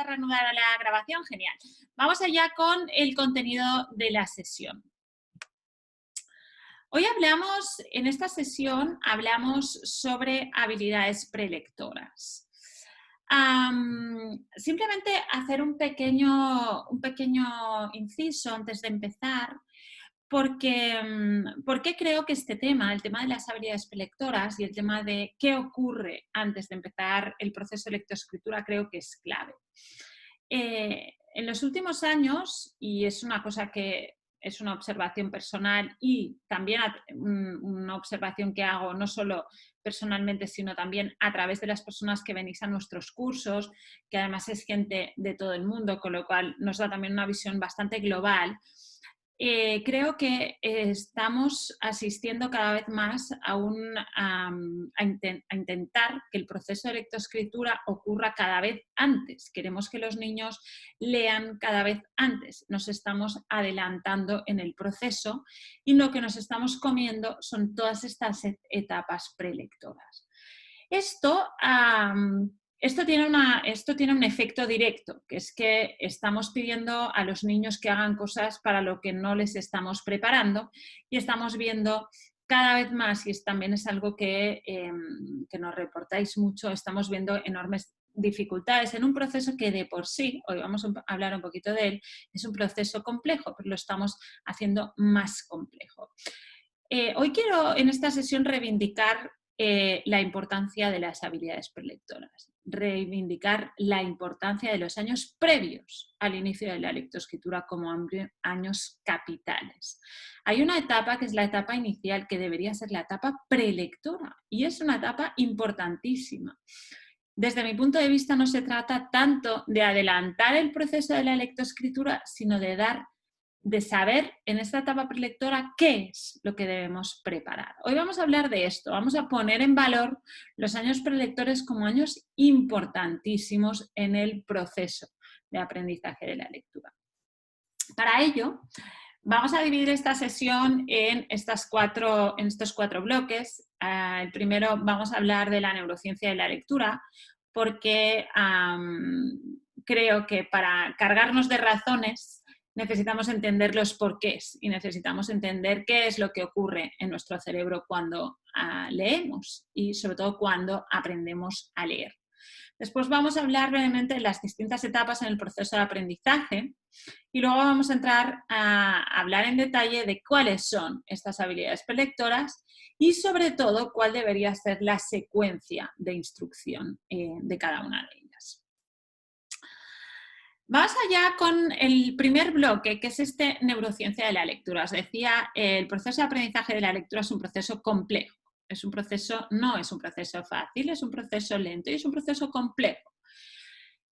a reanudar la grabación, genial. Vamos allá con el contenido de la sesión. Hoy en esta sesión hablamos sobre habilidades prelectoras. Simplemente hacer un pequeño inciso antes de empezar, porque creo que este tema, el tema de las habilidades prelectoras y el tema de qué ocurre antes de empezar el proceso de lectoescritura, creo que es clave. En los últimos años, y es una cosa que es una observación personal y también una observación que hago no solo personalmente, sino también a través de las personas que venís a nuestros cursos, que además es gente de todo el mundo, con lo cual nos da también una visión bastante global. Creo que estamos asistiendo cada vez más a intentar que el proceso de lectoescritura ocurra cada vez antes. Queremos que los niños lean cada vez antes. Nos estamos adelantando en el proceso y lo que nos estamos comiendo son todas estas etapas prelectoras. Esto tiene un efecto directo, que es que estamos pidiendo a los niños que hagan cosas para lo que no les estamos preparando y estamos viendo cada vez más, y también es algo que nos reportáis mucho, estamos viendo enormes dificultades en un proceso que de por sí, hoy vamos a hablar un poquito de él, es un proceso complejo, pero lo estamos haciendo más complejo. Hoy quiero en esta sesión reivindicar la importancia de las habilidades prelectoras, reivindicar la importancia de los años previos al inicio de la lectoescritura como años capitales. Hay una etapa que es la etapa inicial, que debería ser la etapa prelectora, y es una etapa importantísima. Desde mi punto de vista no se trata tanto de adelantar el proceso de la lectoescritura, sino de saber en esta etapa prelectora qué es lo que debemos preparar. Hoy vamos a hablar de esto, vamos a poner en valor los años prelectores como años importantísimos en el proceso de aprendizaje de la lectura. Para ello, vamos a dividir esta sesión en estos cuatro bloques. El primero vamos a hablar de la neurociencia de la lectura, porque creo que para cargarnos de razones necesitamos entender los porqués y necesitamos entender qué es lo que ocurre en nuestro cerebro cuando leemos y sobre todo cuando aprendemos a leer. Después vamos a hablar brevemente de las distintas etapas en el proceso de aprendizaje y luego vamos a entrar a hablar en detalle de cuáles son estas habilidades prelectoras y sobre todo cuál debería ser la secuencia de instrucción de cada una de ellas. Vamos allá con el primer bloque, que es neurociencia de la lectura. Os decía, el proceso de aprendizaje de la lectura es un proceso complejo. No es un proceso fácil, es un proceso lento y es un proceso complejo.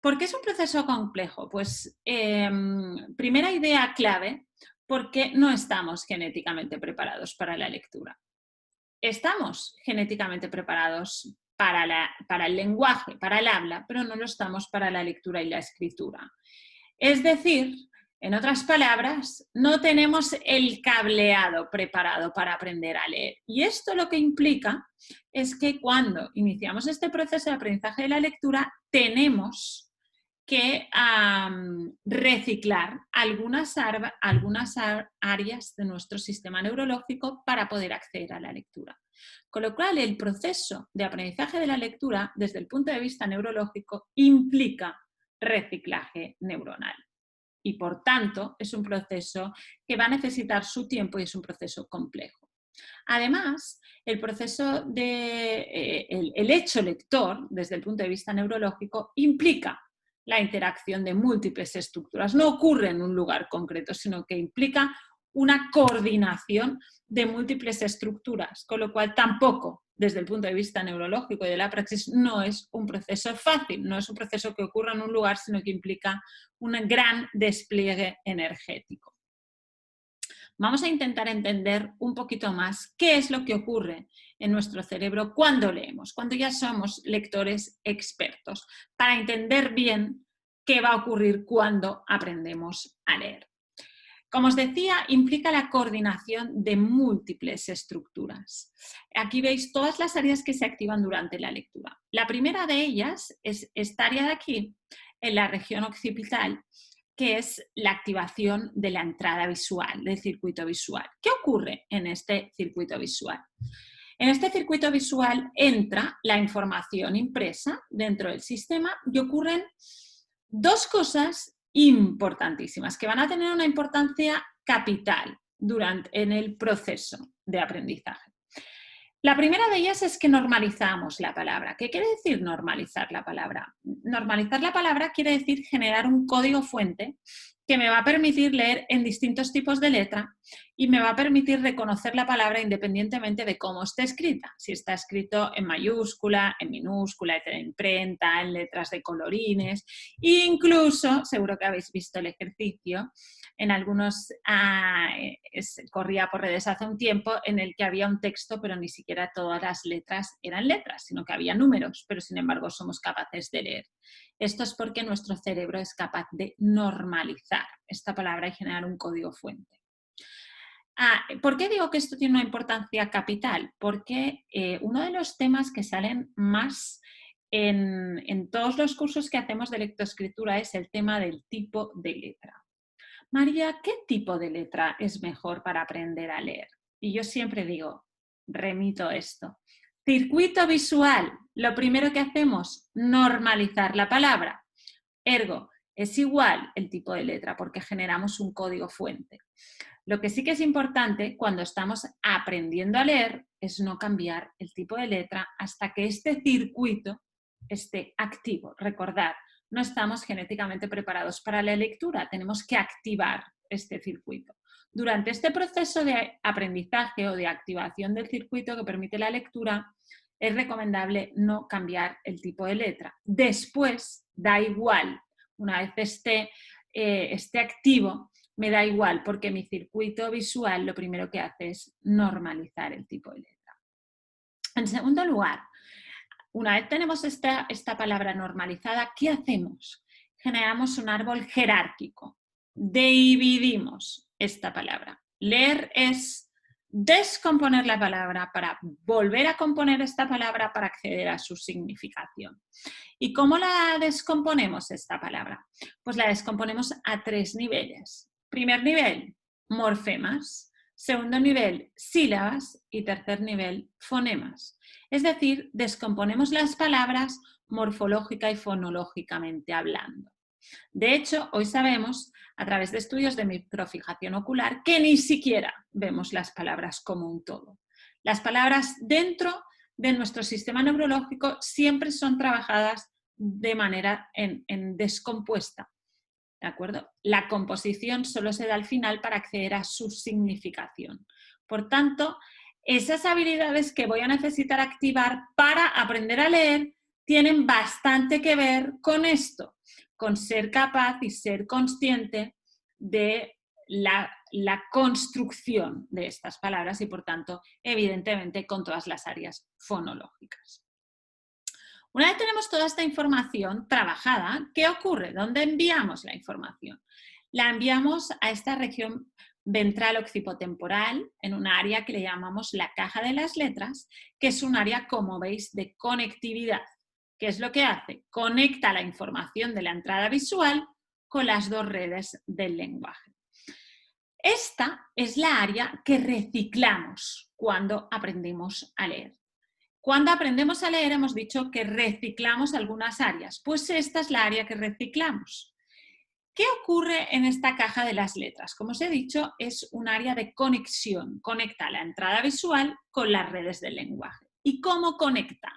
¿Por qué es un proceso complejo? Pues primera idea clave, porque no estamos genéticamente preparados para la lectura. Estamos genéticamente preparados para el lenguaje, para el habla, pero no lo estamos para la lectura y la escritura. Es decir, en otras palabras, no tenemos el cableado preparado para aprender a leer. Y esto lo que implica es que cuando iniciamos este proceso de aprendizaje de la lectura, tenemos que reciclar algunas áreas de nuestro sistema neurológico para poder acceder a la lectura. Con lo cual, el proceso de aprendizaje de la lectura, desde el punto de vista neurológico, implica reciclaje neuronal. Y, por tanto, es un proceso que va a necesitar su tiempo y es un proceso complejo. Además, el hecho lector, desde el punto de vista neurológico, implica la interacción de múltiples estructuras. No ocurre en un lugar concreto, sino que implica una coordinación de múltiples estructuras, con lo cual tampoco, desde el punto de vista neurológico y de la praxis, no es un proceso fácil, no es un proceso que ocurra en un lugar, sino que implica un gran despliegue energético. Vamos a intentar entender un poquito más qué es lo que ocurre en nuestro cerebro cuando leemos, cuando ya somos lectores expertos, para entender bien qué va a ocurrir cuando aprendemos a leer. Como os decía, implica la coordinación de múltiples estructuras. Aquí veis todas las áreas que se activan durante la lectura. La primera de ellas es esta área de aquí, en la región occipital, que es la activación de la entrada visual, del circuito visual. ¿Qué ocurre en este circuito visual? En este circuito visual entra la información impresa dentro del sistema y ocurren dos cosas importantísimas que van a tener una importancia capital en el proceso de aprendizaje. La primera de ellas es que normalizamos la palabra. ¿Qué quiere decir normalizar la palabra? Normalizar la palabra quiere decir generar un código fuente que me va a permitir leer en distintos tipos de letra y me va a permitir reconocer la palabra independientemente de cómo esté escrita. Si está escrito en mayúscula, en minúscula, en imprenta, en letras de colorines. Incluso, seguro que habéis visto el ejercicio, en algunos corría por redes hace un tiempo en el que había un texto, pero ni siquiera todas las letras eran letras, sino que había números, pero sin embargo somos capaces de leer. Esto es porque nuestro cerebro es capaz de normalizar esta palabra y generar un código fuente. ¿Por qué digo que esto tiene una importancia capital? Porque uno de los temas que salen más en todos los cursos que hacemos de lectoescritura es el tema del tipo de letra. María, ¿qué tipo de letra es mejor para aprender a leer? Y yo siempre digo, remito esto. Circuito visual, lo primero que hacemos, normalizar la palabra. Ergo, es igual el tipo de letra porque generamos un código fuente. Lo que sí que es importante cuando estamos aprendiendo a leer es no cambiar el tipo de letra hasta que este circuito esté activo. Recordad, no estamos genéticamente preparados para la lectura, tenemos que activar este circuito. Durante este proceso de aprendizaje o de activación del circuito que permite la lectura, es recomendable no cambiar el tipo de letra. Después, da igual, una vez esté activo, me da igual porque mi circuito visual lo primero que hace es normalizar el tipo de letra. En segundo lugar, una vez tenemos esta palabra normalizada, ¿qué hacemos? Generamos un árbol jerárquico. Dividimos esta palabra. Leer es descomponer la palabra para volver a componer esta palabra para acceder a su significación. ¿Y cómo la descomponemos esta palabra? Pues la descomponemos a 3 niveles. Primer nivel, morfemas. Segundo nivel, sílabas. Y tercer nivel, fonemas. Es decir, descomponemos las palabras morfológica y fonológicamente hablando. De hecho, hoy sabemos, a través de estudios de microfijación ocular, que ni siquiera vemos las palabras como un todo. Las palabras dentro de nuestro sistema neurológico siempre son trabajadas de manera en descompuesta. ¿De acuerdo? La composición solo se da al final para acceder a su significación. Por tanto, esas habilidades que voy a necesitar activar para aprender a leer tienen bastante que ver con esto, con ser capaz y ser consciente de la construcción de estas palabras y, por tanto, evidentemente, con todas las áreas fonológicas. Una vez tenemos toda esta información trabajada, ¿qué ocurre? ¿Dónde enviamos la información? La enviamos a esta región ventral occipotemporal, en un área que le llamamos la caja de las letras, que es un área, como veis, de conectividad. ¿Qué es lo que hace? Conecta la información de la entrada visual con las dos redes del lenguaje. Esta es la área que reciclamos cuando aprendemos a leer. Cuando aprendemos a leer hemos dicho que reciclamos algunas áreas, pues esta es la área que reciclamos. ¿Qué ocurre en esta caja de las letras? Como os he dicho, es un área de conexión, conecta la entrada visual con las redes del lenguaje. ¿Y cómo conecta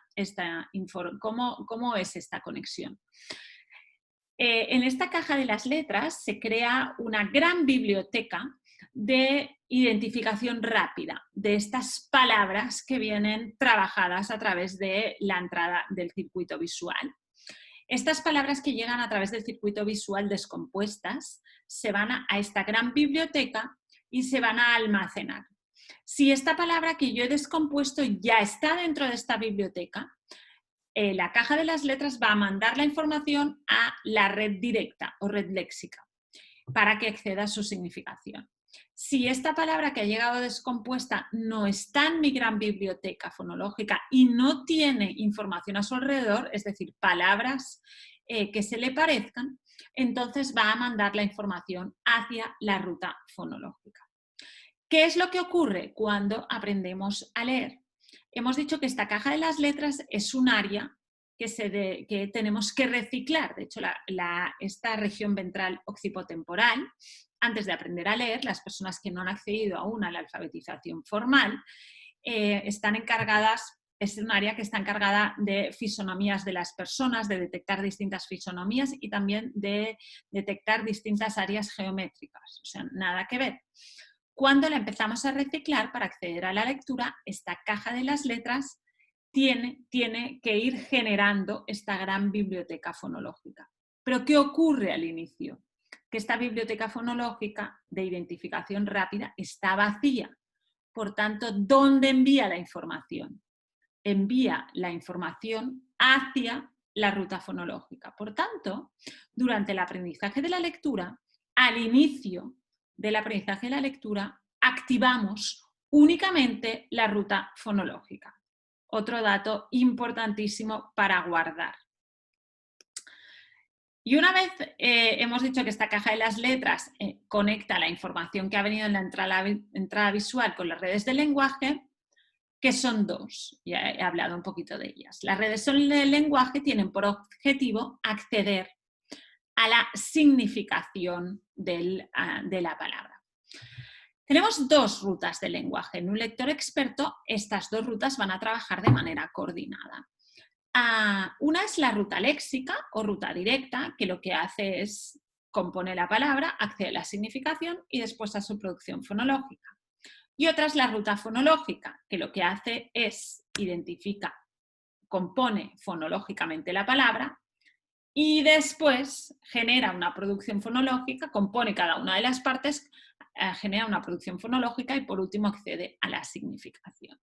cómo es esta conexión? En esta caja de las letras se crea una gran biblioteca de identificación rápida de estas palabras que vienen trabajadas a través de la entrada del circuito visual. Estas palabras que llegan a través del circuito visual descompuestas se van a esta gran biblioteca y se van a almacenar. Si esta palabra que yo he descompuesto ya está dentro de esta biblioteca, la caja de las letras va a mandar la información a la red directa o red léxica para que acceda a su significación. Si esta palabra que ha llegado descompuesta no está en mi gran biblioteca fonológica y no tiene información a su alrededor, es decir, palabras que se le parezcan, entonces va a mandar la información hacia la ruta fonológica. ¿Qué es lo que ocurre cuando aprendemos a leer? Hemos dicho que esta caja de las letras es un área que tenemos que reciclar. De hecho, esta región ventral occipotemporal, antes de aprender a leer, las personas que no han accedido aún a la alfabetización formal, están encargadas, es un área que está encargada de fisonomías de las personas, de detectar distintas fisonomías y también de detectar distintas áreas geométricas. O sea, nada que ver. Cuando la empezamos a reciclar para acceder a la lectura, esta caja de las letras tiene que ir generando esta gran biblioteca fonológica. ¿Pero qué ocurre al inicio? Que esta biblioteca fonológica de identificación rápida está vacía. Por tanto, ¿dónde envía la información? Envía la información hacia la ruta fonológica. Por tanto, durante el aprendizaje de la lectura, al inicio del aprendizaje de la lectura, activamos únicamente la ruta fonológica. Otro dato importantísimo para guardar. Y una vez hemos dicho que esta caja de las letras conecta la información que ha venido en la entrada visual con las redes del lenguaje, que son dos, ya he hablado un poquito de ellas. Las redes del lenguaje tienen por objetivo acceder a la significación de la palabra. Tenemos dos rutas del lenguaje. En un lector experto, estas dos rutas van a trabajar de manera coordinada. Una es la ruta léxica o ruta directa, que lo que hace es compone la palabra, accede a la significación y después a su producción fonológica. Y otra es la ruta fonológica, que lo que hace es compone fonológicamente la palabra y después genera una producción fonológica, compone cada una de las partes, genera una producción fonológica y por último accede a la significación.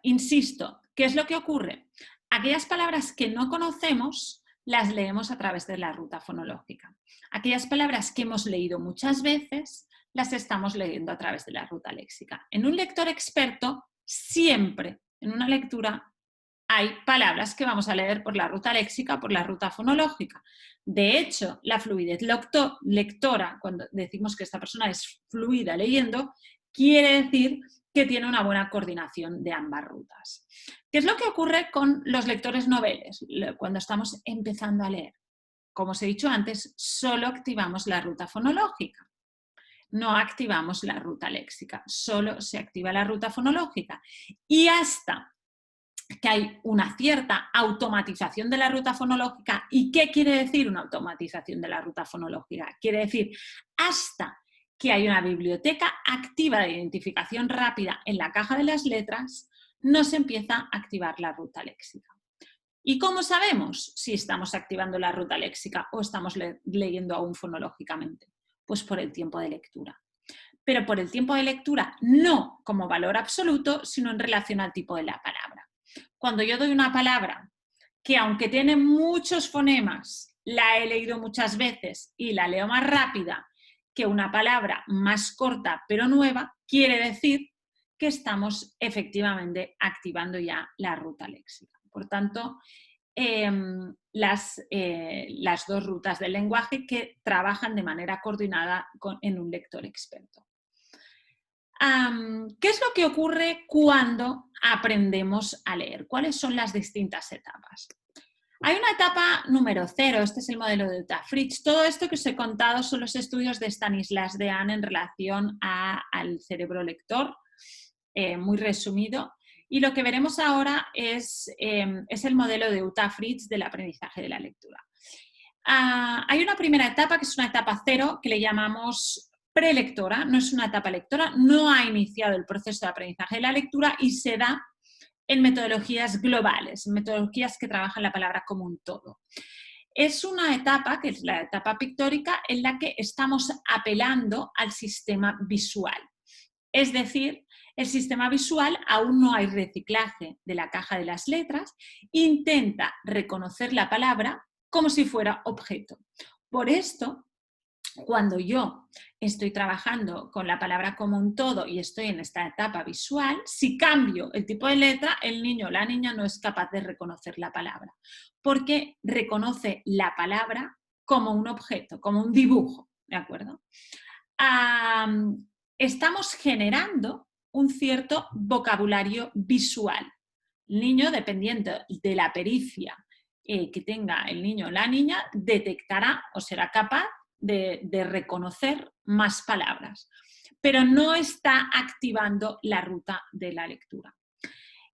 Insisto, ¿qué es lo que ocurre? Aquellas palabras que no conocemos las leemos a través de la ruta fonológica. Aquellas palabras que hemos leído muchas veces las estamos leyendo a través de la ruta léxica. En un lector experto, siempre en una lectura hay palabras que vamos a leer por la ruta léxica, por la ruta fonológica. De hecho, la fluidez lectora, cuando decimos que esta persona es fluida leyendo, quiere decir que tiene una buena coordinación de ambas rutas. ¿Qué es lo que ocurre con los lectores noveles cuando estamos empezando a leer? Como os he dicho antes, solo activamos la ruta fonológica. No activamos la ruta léxica, solo se activa la ruta fonológica. Y hasta que hay una cierta automatización de la ruta fonológica. ¿Y qué quiere decir una automatización de la ruta fonológica? Quiere decir hasta que hay una biblioteca activa de identificación rápida en la caja de las letras, no se empieza a activar la ruta léxica. ¿Y cómo sabemos si estamos activando la ruta léxica o estamos leyendo aún fonológicamente? Pues por el tiempo de lectura. Pero por el tiempo de lectura no como valor absoluto, sino en relación al tipo de la palabra. Cuando yo doy una palabra que aunque tiene muchos fonemas, la he leído muchas veces y la leo más rápida que una palabra más corta pero nueva, quiere decir que estamos efectivamente activando ya la ruta léxica. Por tanto, las dos rutas del lenguaje que trabajan de manera coordinada en un lector experto. ¿Qué es lo que ocurre cuando aprendemos a leer? ¿Cuáles son las distintas etapas? Hay una etapa número 0, este es el modelo de Utah-Fritsch. Todo esto que os he contado son los estudios de Stanislas Dehaene en relación al cerebro lector, muy resumido. Y lo que veremos ahora es el modelo de Utah-Fritsch del aprendizaje de la lectura. Hay una primera etapa que es una etapa 0 que le llamamos prelectora, no es una etapa lectora, no ha iniciado el proceso de aprendizaje de la lectura y se da en metodologías globales, metodologías que trabajan la palabra como un todo. Es una etapa, que es la etapa pictórica, en la que estamos apelando al sistema visual. Es decir, el sistema visual aún no hay reciclaje de la caja de las letras, intenta reconocer la palabra como si fuera objeto. Por esto, cuando yo estoy trabajando con la palabra como un todo y estoy en esta etapa visual, si cambio el tipo de letra, el niño o la niña no es capaz de reconocer la palabra, porque reconoce la palabra como un objeto, como un dibujo, ¿de acuerdo? Estamos generando un cierto vocabulario visual. El niño, dependiendo de la pericia que tenga el niño o la niña, detectará o será capaz de reconocer más palabras, pero no está activando la ruta de la lectura.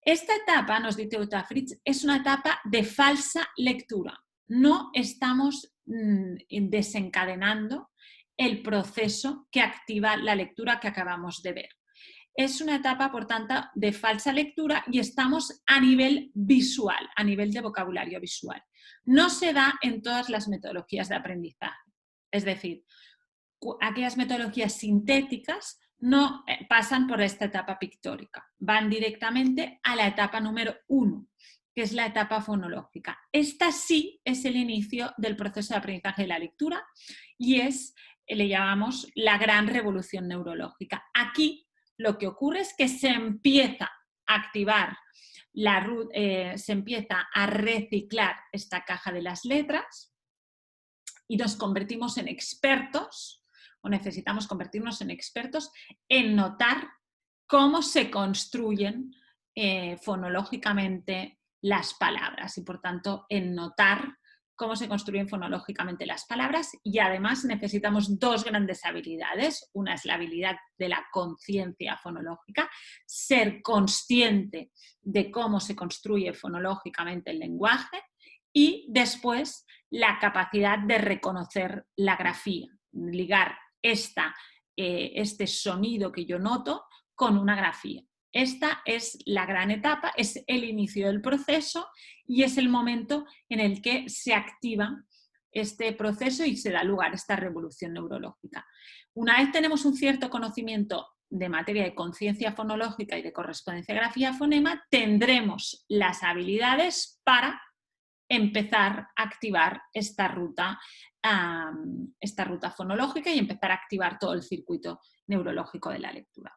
Esta etapa, nos dice Uta Fritz, es una etapa de falsa lectura. No estamos desencadenando el proceso que activa la lectura que acabamos de ver. Es una etapa, por tanto, de falsa lectura y estamos a nivel visual, a nivel de vocabulario visual. No se da en todas las metodologías de aprendizaje. Es decir, aquellas metodologías sintéticas no pasan por esta etapa pictórica, van directamente a la etapa número 1, que es la etapa fonológica. Esta sí es el inicio del proceso de aprendizaje de la lectura y le llamamos la gran revolución neurológica. Aquí lo que ocurre es que se empieza a activar, se empieza a reciclar esta caja de las letras y nos convertimos en expertos, o necesitamos convertirnos en expertos en notar cómo se construyen fonológicamente las palabras y, por tanto, en notar cómo se construyen fonológicamente las palabras, y además necesitamos dos grandes habilidades. Una es la habilidad de la conciencia fonológica, ser consciente de cómo se construye fonológicamente el lenguaje, y después la capacidad de reconocer la grafía, ligar este sonido que yo noto con una grafía. Esta es la gran etapa, es el inicio del proceso y es el momento en el que se activa este proceso y se da lugar a esta revolución neurológica. Una vez tenemos un cierto conocimiento de materia de conciencia fonológica y de correspondencia grafía-fonema, tendremos las habilidades para empezar a activar esta ruta fonológica y empezar a activar todo el circuito neurológico de la lectura.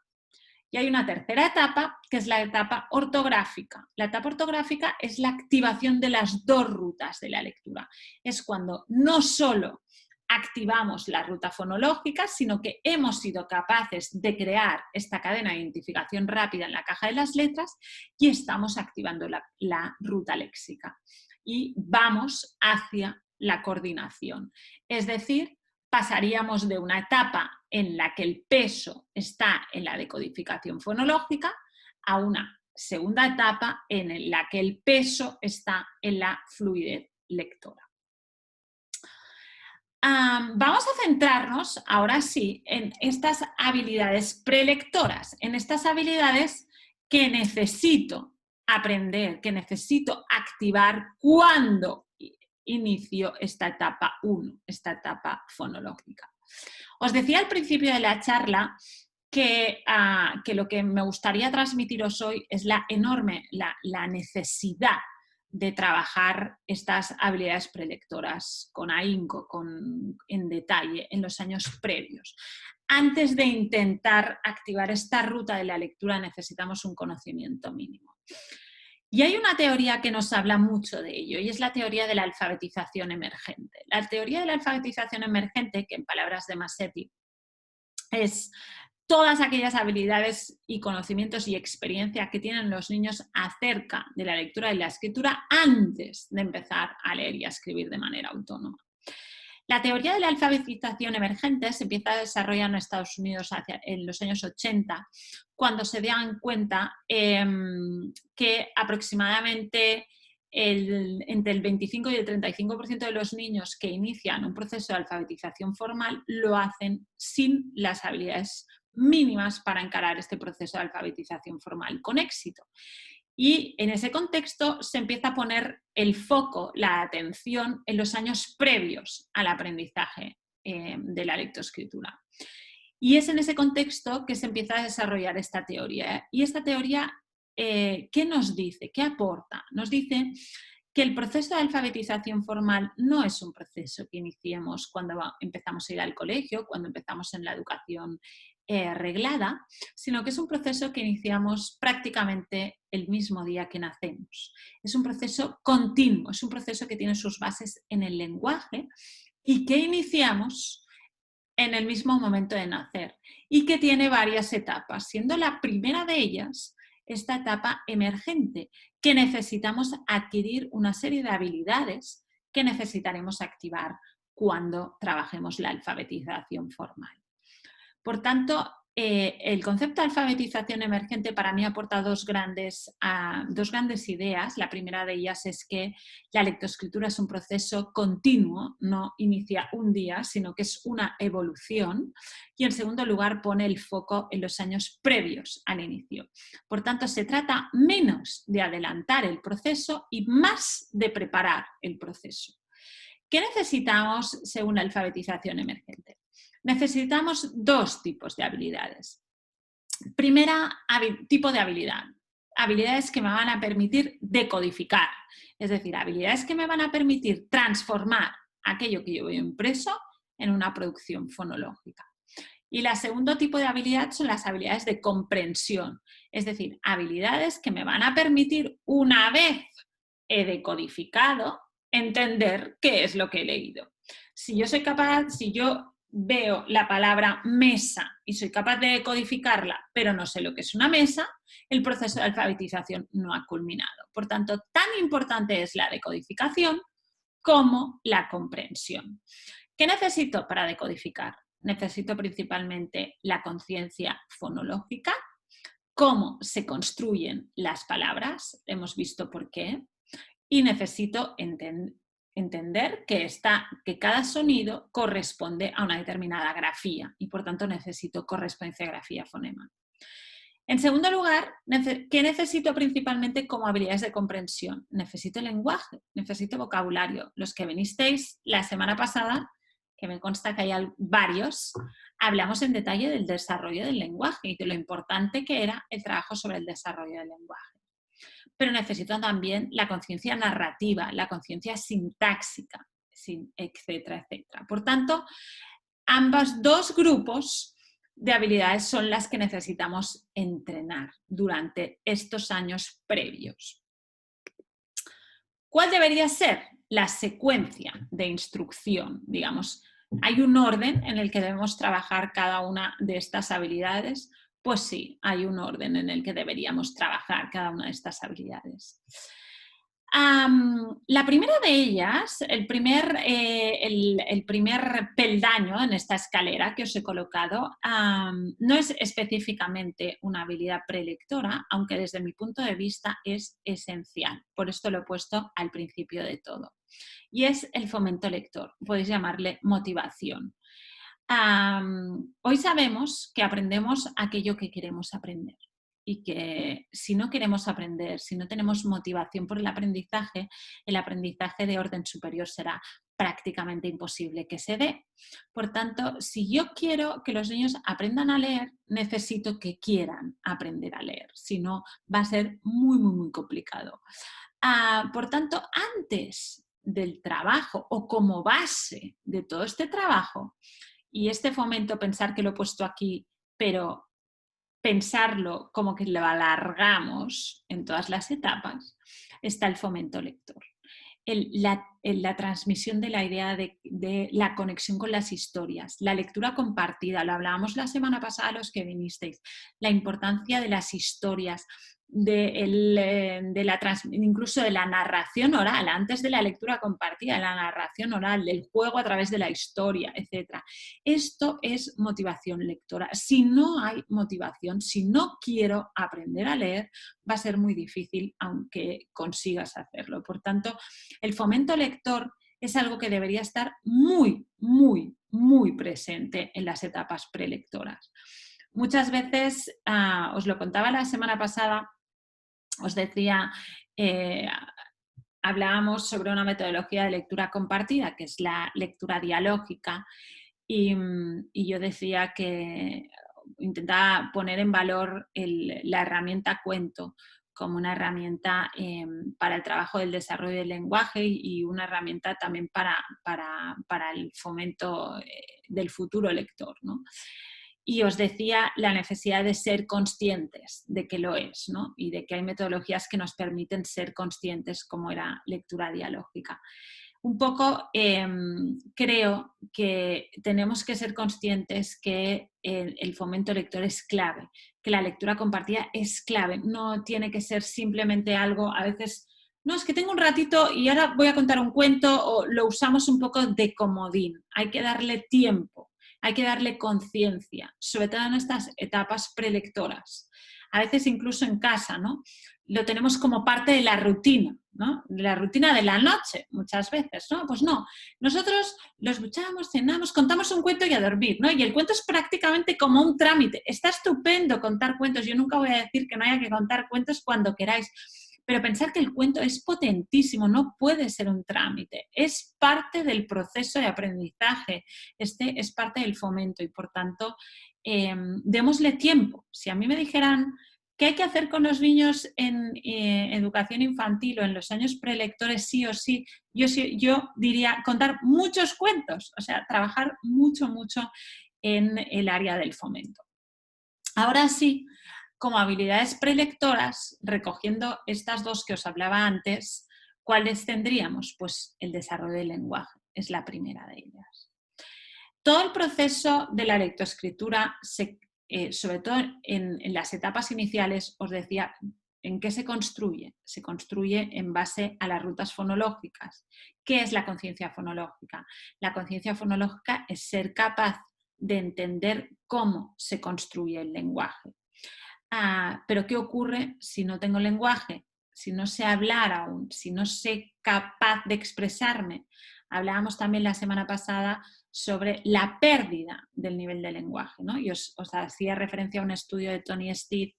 Y hay una tercera etapa, que es la etapa ortográfica. La etapa ortográfica es la activación de las dos rutas de la lectura. Es cuando no solo activamos la ruta fonológica, sino que hemos sido capaces de crear esta cadena de identificación rápida en la caja de las letras y estamos activando la ruta léxica. Y vamos hacia la coordinación. Es decir, pasaríamos de una etapa en la que el peso está en la decodificación fonológica a una segunda etapa en la que el peso está en la fluidez lectora. Vamos a centrarnos ahora sí en estas habilidades prelectoras, en estas habilidades que necesito aprender, que necesito activar cuando inicio esta etapa 1, esta etapa fonológica. Os decía al principio de la charla que lo que me gustaría transmitiros hoy es la enorme, la necesidad de trabajar estas habilidades prelectoras con ahínco, en detalle, en los años previos. Antes de intentar activar esta ruta de la lectura necesitamos un conocimiento mínimo. Y hay una teoría que nos habla mucho de ello y es la teoría de la alfabetización emergente. La teoría de la alfabetización emergente, que en palabras de Massetti es todas aquellas habilidades y conocimientos y experiencia que tienen los niños acerca de la lectura y la escritura antes de empezar a leer y a escribir de manera autónoma. La teoría de la alfabetización emergente se empieza a desarrollar en Estados Unidos en los años 80, cuando se dan cuenta que aproximadamente entre el 25 y el 35% de los niños que inician un proceso de alfabetización formal lo hacen sin las habilidades mínimas para encarar este proceso de alfabetización formal con éxito. Y en ese contexto se empieza a poner el foco, la atención en los años previos al aprendizaje de la lectoescritura. Y es en ese contexto que se empieza a desarrollar esta teoría. Y esta teoría, ¿qué nos dice? ¿Qué aporta? Nos dice que el proceso de alfabetización formal no es un proceso que iniciemos cuando empezamos a ir al colegio, cuando empezamos en la educación reglada, sino que es un proceso que iniciamos prácticamente el mismo día que nacemos. Es un proceso continuo, es un proceso que tiene sus bases en el lenguaje y que iniciamos en el mismo momento de nacer y que tiene varias etapas, siendo la primera de ellas esta etapa emergente, que necesitamos adquirir una serie de habilidades que necesitaremos activar cuando trabajemos la alfabetización formal. Por tanto, el concepto de alfabetización emergente para mí aporta dos grandes ideas. La primera de ellas es que la lectoescritura es un proceso continuo, no inicia un día, sino que es una evolución. Y en segundo lugar, pone el foco en los años previos al inicio. Por tanto, se trata menos de adelantar el proceso y más de preparar el proceso. ¿Qué necesitamos según la alfabetización emergente? Necesitamos dos tipos de habilidades. Primera tipo de habilidad, habilidades que me van a permitir decodificar, es decir, habilidades que me van a permitir transformar aquello que yo veo impreso en una producción fonológica. Y el segundo tipo de habilidad son las habilidades de comprensión, es decir, habilidades que me van a permitir, una vez he decodificado, entender qué es lo que he leído. Si yo veo la palabra mesa y soy capaz de decodificarla, pero no sé lo que es una mesa, el proceso de alfabetización no ha culminado. Por tanto, tan importante es la decodificación como la comprensión. ¿Qué necesito para decodificar? Necesito principalmente la conciencia fonológica, cómo se construyen las palabras, hemos visto por qué, y necesito entender que cada sonido corresponde a una determinada grafía y por tanto necesito correspondencia grafía-fonema. En segundo lugar, ¿qué necesito principalmente como habilidades de comprensión? Necesito lenguaje, necesito vocabulario. Los que vinisteis la semana pasada, que me consta que hay varios, hablamos en detalle del desarrollo del lenguaje y de lo importante que era el trabajo sobre el desarrollo del lenguaje. Pero necesito también la conciencia narrativa, la conciencia sintáxica, etcétera, etcétera. Por tanto, ambos dos grupos de habilidades son las que necesitamos entrenar durante estos años previos. ¿Cuál debería ser la secuencia de instrucción? Digamos, ¿hay un orden en el que debemos trabajar cada una de estas habilidades? Pues sí, hay un orden en el que deberíamos trabajar cada una de estas habilidades. La primera de ellas, el primer peldaño en esta escalera que os he colocado, no es específicamente una habilidad prelectora, aunque desde mi punto de vista es esencial. Por esto lo he puesto al principio de todo. Y es el fomento lector, podéis llamarle motivación. Hoy sabemos que aprendemos aquello que queremos aprender. Y que si no queremos aprender, si no tenemos motivación por el aprendizaje de orden superior será prácticamente imposible que se dé. Por tanto, si yo quiero que los niños aprendan a leer, necesito que quieran aprender a leer, si no va a ser muy, muy, muy complicado. Por tanto, antes del trabajo o como base de todo este trabajo, y este fomento, pensar que lo he puesto aquí, pero pensarlo como que lo alargamos en todas las etapas, está el fomento lector. La transmisión de la idea de la conexión con las historias, la lectura compartida, lo hablábamos la semana pasada los que vinisteis, la importancia de las historias, incluso de la narración oral, antes de la lectura compartida, la narración oral, del juego a través de la historia, etc. Esto es motivación lectora. Si no hay motivación, si no quiero aprender a leer, va a ser muy difícil aunque consigas hacerlo. Por tanto, el fomento lector es algo que debería estar muy, muy, muy presente en las etapas prelectoras. Muchas veces, os lo contaba la semana pasada, os decía, hablábamos sobre una metodología de lectura compartida, que es la lectura dialógica, y yo decía que intentaba poner en valor la herramienta cuento, como una herramienta para el trabajo del desarrollo del lenguaje y una herramienta también para el fomento del futuro lector, ¿no? Y os decía la necesidad de ser conscientes de que lo es, ¿no? Y de que hay metodologías que nos permiten ser conscientes, como era lectura dialógica. Un poco creo que tenemos que ser conscientes que el fomento lector es clave, que la lectura compartida es clave, no tiene que ser simplemente algo, a veces, no, es que tengo un ratito y ahora voy a contar un cuento, o lo usamos un poco de comodín, hay que darle tiempo, hay que darle conciencia, sobre todo en estas etapas prelectoras, a veces incluso en casa, ¿no? Lo tenemos como parte de la rutina, ¿no? De la rutina de la noche, muchas veces, ¿no? Pues no, nosotros los duchamos, cenamos, contamos un cuento y a dormir, ¿no? Y el cuento es prácticamente como un trámite. Está estupendo contar cuentos, yo nunca voy a decir que no haya que contar cuentos cuando queráis, pero pensar que el cuento es potentísimo, no puede ser un trámite, es parte del proceso de aprendizaje, este es parte del fomento y por tanto, démosle tiempo. Si a mí me dijeran ¿qué hay que hacer con los niños en educación infantil o en los años prelectores sí o sí? Yo diría contar muchos cuentos, o sea, trabajar mucho, mucho en el área del fomento. Ahora sí, como habilidades prelectoras, recogiendo estas dos que os hablaba antes, ¿cuáles tendríamos? Pues el desarrollo del lenguaje, es la primera de ellas. Todo el proceso de la lectoescritura, sobre todo en las etapas iniciales, os decía, ¿en qué se construye? Se construye en base a las rutas fonológicas. ¿Qué es la conciencia fonológica? La conciencia fonológica es ser capaz de entender cómo se construye el lenguaje. Pero ¿qué ocurre si no tengo lenguaje? Si no sé hablar aún, si no sé capaz de expresarme. Hablábamos también la semana pasada sobre la pérdida del nivel de lenguaje, ¿no? Y os hacía referencia a un estudio de Tony Steed,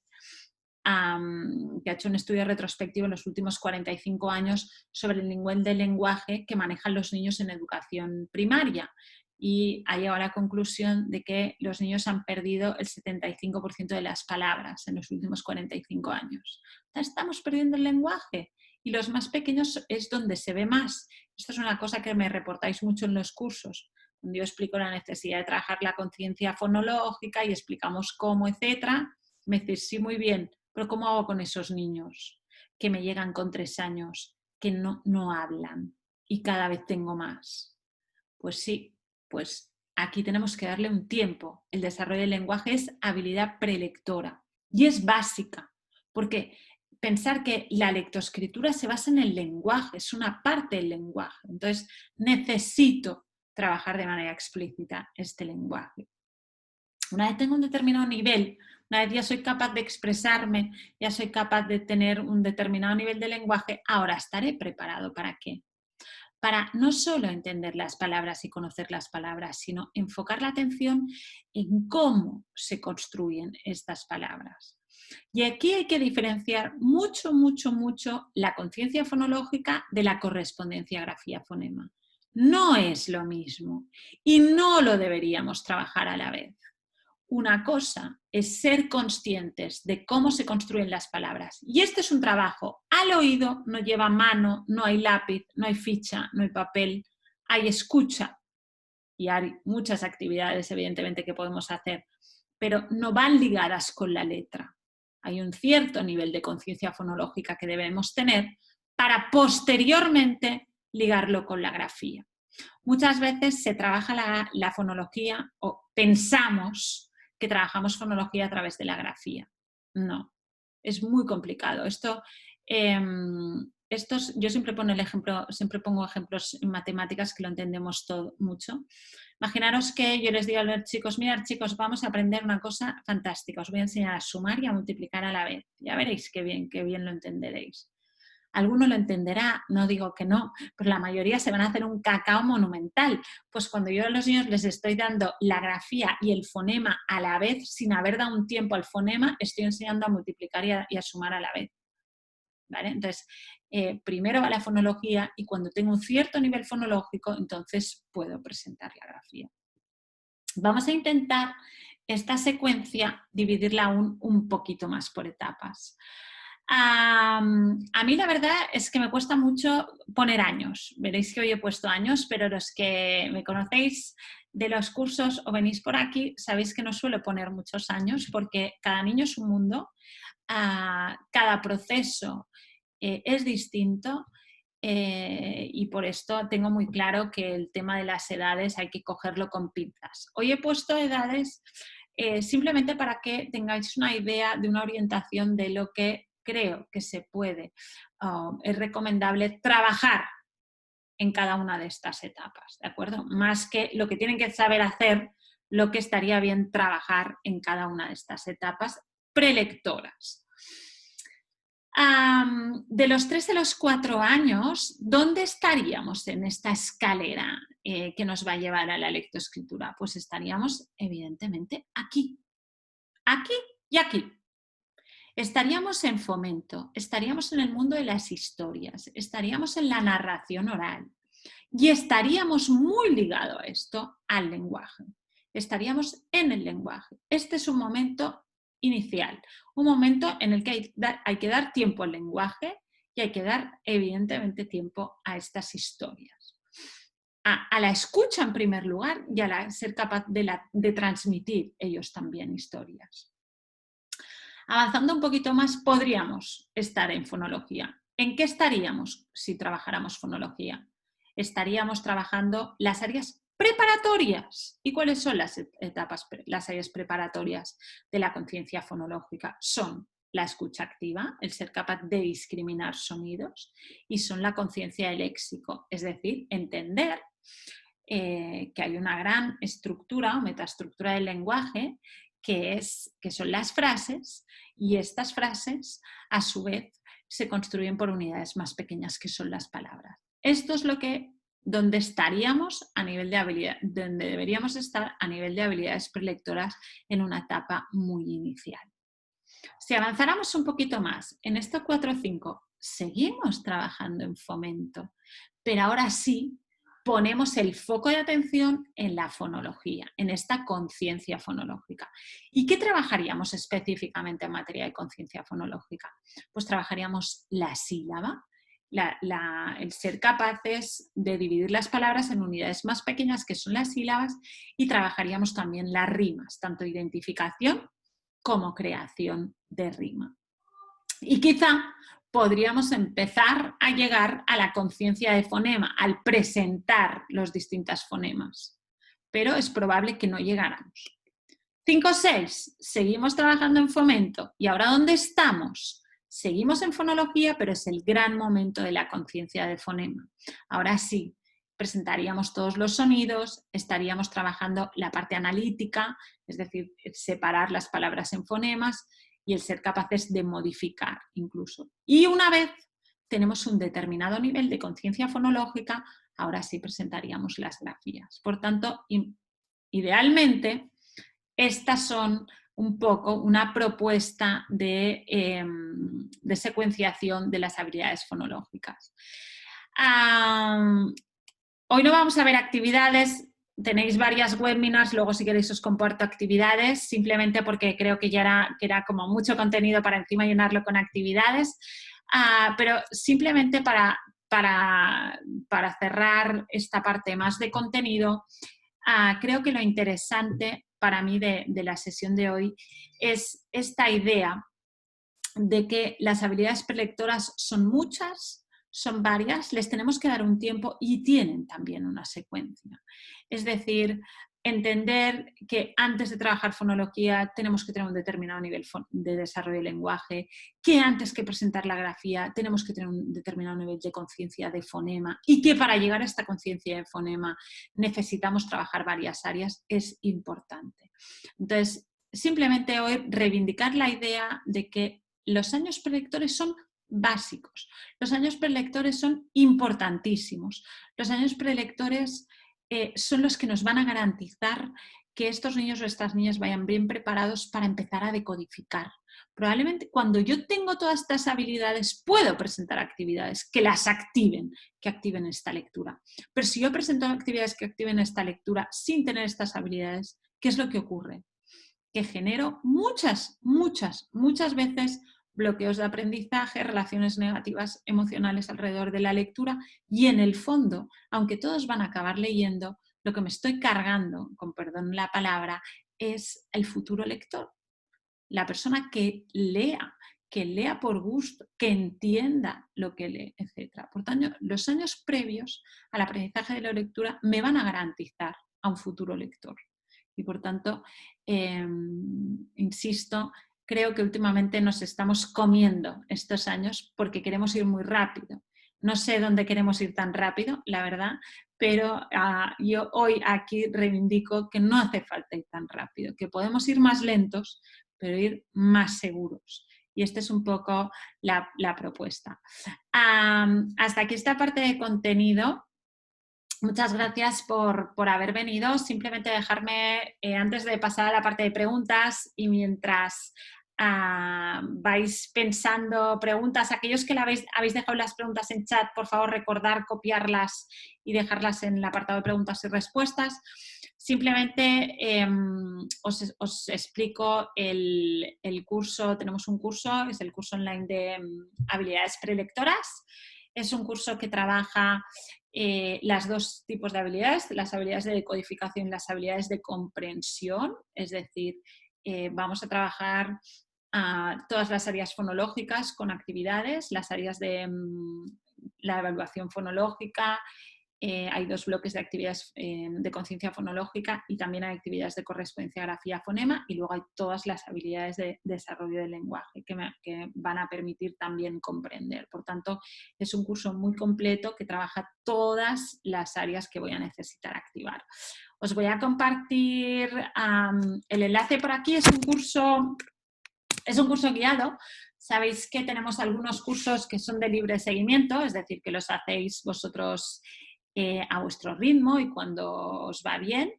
que ha hecho un estudio retrospectivo en los últimos 45 años sobre el nivel de lenguaje que manejan los niños en educación primaria. Y ha llegado a la conclusión de que los niños han perdido el 75% de las palabras en los últimos 45 años. Estamos perdiendo el lenguaje y los más pequeños es donde se ve más. Esto es una cosa que me reportáis mucho en los cursos, donde yo explico la necesidad de trabajar la conciencia fonológica y explicamos cómo, etcétera. Me decís, sí, muy bien, pero ¿cómo hago con esos niños que me llegan con 3 años, que no hablan y cada vez tengo más? Pues sí, pues aquí tenemos que darle un tiempo. El desarrollo del lenguaje es habilidad prelectora y es básica, porque pensar que la lectoescritura se basa en el lenguaje, es una parte del lenguaje. Entonces, necesito trabajar de manera explícita este lenguaje. Una vez tengo un determinado nivel, una vez ya soy capaz de expresarme, ya soy capaz de tener un determinado nivel de lenguaje, ahora estaré preparado ¿para qué? Para no solo entender las palabras y conocer las palabras, sino enfocar la atención en cómo se construyen estas palabras. Y aquí hay que diferenciar mucho, mucho, mucho la conciencia fonológica de la correspondencia grafía-fonema. No es lo mismo y no lo deberíamos trabajar a la vez. Una cosa es ser conscientes de cómo se construyen las palabras. Y este es un trabajo al oído, no lleva mano, no hay lápiz, no hay ficha, no hay papel, hay escucha. Y hay muchas actividades, evidentemente, que podemos hacer, pero no van ligadas con la letra. Hay un cierto nivel de conciencia fonológica que debemos tener para posteriormente ligarlo con la grafía. Muchas veces se trabaja la fonología o pensamos que trabajamos fonología a través de la grafía. No, es muy complicado. Yo siempre pongo ejemplos en matemáticas que lo entendemos todo mucho. Imaginaros que yo les digo a los chicos, mirad chicos, vamos a aprender una cosa fantástica, os voy a enseñar a sumar y a multiplicar a la vez. Ya veréis qué bien lo entenderéis. Alguno lo entenderá, no digo que no, pero la mayoría se van a hacer un cacao monumental. Pues cuando yo a los niños les estoy dando la grafía y el fonema a la vez, sin haber dado un tiempo al fonema, estoy enseñando a multiplicar y a sumar a la vez. ¿Vale? Entonces, primero va la fonología y cuando tengo un cierto nivel fonológico, entonces puedo presentar la grafía. Vamos a intentar esta secuencia dividirla un poquito más por etapas. A mí la verdad es que me cuesta mucho poner años. Veréis que hoy he puesto años, pero los que me conocéis de los cursos o venís por aquí, sabéis que no suelo poner muchos años porque cada niño es un mundo, cada proceso es distinto. Y por esto tengo muy claro que el tema de las edades hay que cogerlo con pinzas. Hoy he puesto edades simplemente para que tengáis una idea de una orientación de lo que creo que se puede, es recomendable trabajar en cada una de estas etapas, ¿de acuerdo? Más que lo que tienen que saber hacer, lo que estaría bien trabajar en cada una de estas etapas prelectoras. De los 3 a los 4 años, ¿dónde estaríamos en esta escalera que nos va a llevar a la lectoescritura? Pues estaríamos evidentemente aquí, aquí y aquí. Estaríamos en fomento, estaríamos en el mundo de las historias, estaríamos en la narración oral y estaríamos muy ligados a esto, al lenguaje. Estaríamos en el lenguaje. Este es un momento inicial, un momento en el que hay que dar tiempo al lenguaje y hay que dar evidentemente tiempo a estas historias. A la escucha en primer lugar y a ser capaz de transmitir ellos también historias. Avanzando un poquito más, podríamos estar en fonología. ¿En qué estaríamos si trabajáramos fonología? Estaríamos trabajando las áreas preparatorias. ¿Y cuáles son las etapas, las áreas preparatorias de la conciencia fonológica? Son la escucha activa, el ser capaz de discriminar sonidos, y son la conciencia del léxico, es decir, entender que hay una gran estructura o metaestructura del lenguaje que son las frases, y estas frases a su vez se construyen por unidades más pequeñas que son las palabras. Esto es donde estaríamos a nivel de habilidad, donde deberíamos estar a nivel de habilidades prelectoras en una etapa muy inicial. Si avanzáramos un poquito más, en estos 4 o 5 seguimos trabajando en fomento, pero ahora sí ponemos el foco de atención en la fonología, en esta conciencia fonológica. ¿Y qué trabajaríamos específicamente en materia de conciencia fonológica? Pues trabajaríamos la sílaba, el ser capaces de dividir las palabras en unidades más pequeñas que son las sílabas, y trabajaríamos también las rimas, tanto identificación como creación de rima. Y quizá podríamos empezar a llegar a la conciencia de fonema, al presentar los distintos fonemas, pero es probable que no llegáramos. 5 o 6, seguimos trabajando en fomento. ¿Y ahora dónde estamos? Seguimos en fonología, pero es el gran momento de la conciencia de fonema. Ahora sí, presentaríamos todos los sonidos, estaríamos trabajando la parte analítica, es decir, separar las palabras en fonemas y el ser capaces de modificar incluso. Y una vez tenemos un determinado nivel de conciencia fonológica, ahora sí presentaríamos las grafías. Por tanto, idealmente, estas son un poco una propuesta de secuenciación de las habilidades fonológicas. Hoy no vamos a ver actividades, tenéis varias webinars, luego si queréis os comparto actividades, simplemente porque creo que ya era como mucho contenido para encima llenarlo con actividades, pero simplemente para cerrar esta parte más de contenido, creo que lo interesante para mí de la sesión de hoy es esta idea de que las habilidades prelectoras son muchas, son varias, les tenemos que dar un tiempo y tienen también una secuencia. Es decir, entender que antes de trabajar fonología tenemos que tener un determinado nivel de desarrollo del lenguaje, que antes que presentar la grafía tenemos que tener un determinado nivel de conciencia de fonema, y que para llegar a esta conciencia de fonema necesitamos trabajar varias áreas, es importante. Entonces, simplemente hoy reivindicar la idea de que los años prelectores son básicos, los años prelectores son importantísimos, los años prelectores son los que nos van a garantizar que estos niños o estas niñas vayan bien preparados para empezar a decodificar. Probablemente cuando yo tengo todas estas habilidades puedo presentar actividades que las activen, que activen esta lectura. Pero si yo presento actividades que activen esta lectura sin tener estas habilidades, ¿qué es lo que ocurre? Que genero muchas veces bloqueos de aprendizaje, relaciones negativas emocionales alrededor de la lectura y en el fondo, aunque todos van a acabar leyendo, lo que me estoy cargando, con perdón la palabra, es el futuro lector. La persona que lea por gusto, que entienda lo que lee, etc. Por tanto, los años previos al aprendizaje de la lectura me van a garantizar a un futuro lector. Y por tanto, insisto, creo que últimamente nos estamos comiendo estos años porque queremos ir muy rápido. No sé dónde queremos ir tan rápido, la verdad, pero yo hoy aquí reivindico que no hace falta ir tan rápido, que podemos ir más lentos, pero ir más seguros. Y esta es un poco la propuesta. Hasta aquí esta parte de contenido. Muchas gracias por haber venido. Simplemente dejarme, antes de pasar a la parte de preguntas y mientras vais pensando preguntas, aquellos que habéis dejado las preguntas en chat, por favor recordar copiarlas y dejarlas en el apartado de preguntas y respuestas. Simplemente os explico el curso. Tenemos un curso, es el curso online de habilidades prelectoras. Es un curso que trabaja las dos tipos de habilidades, las habilidades de decodificación y las habilidades de comprensión, es decir, vamos a trabajar todas las áreas fonológicas con actividades, las áreas de la evaluación fonológica, hay dos bloques de actividades de conciencia fonológica y también hay actividades de correspondencia, grafía, fonema y luego hay todas las habilidades de desarrollo del lenguaje que van a permitir también comprender. Por tanto, es un curso muy completo que trabaja todas las áreas que voy a necesitar activar. Os voy a compartir el enlace por aquí. Es un curso guiado. Sabéis que tenemos algunos cursos que son de libre seguimiento, es decir, que los hacéis vosotros a vuestro ritmo y cuando os va bien,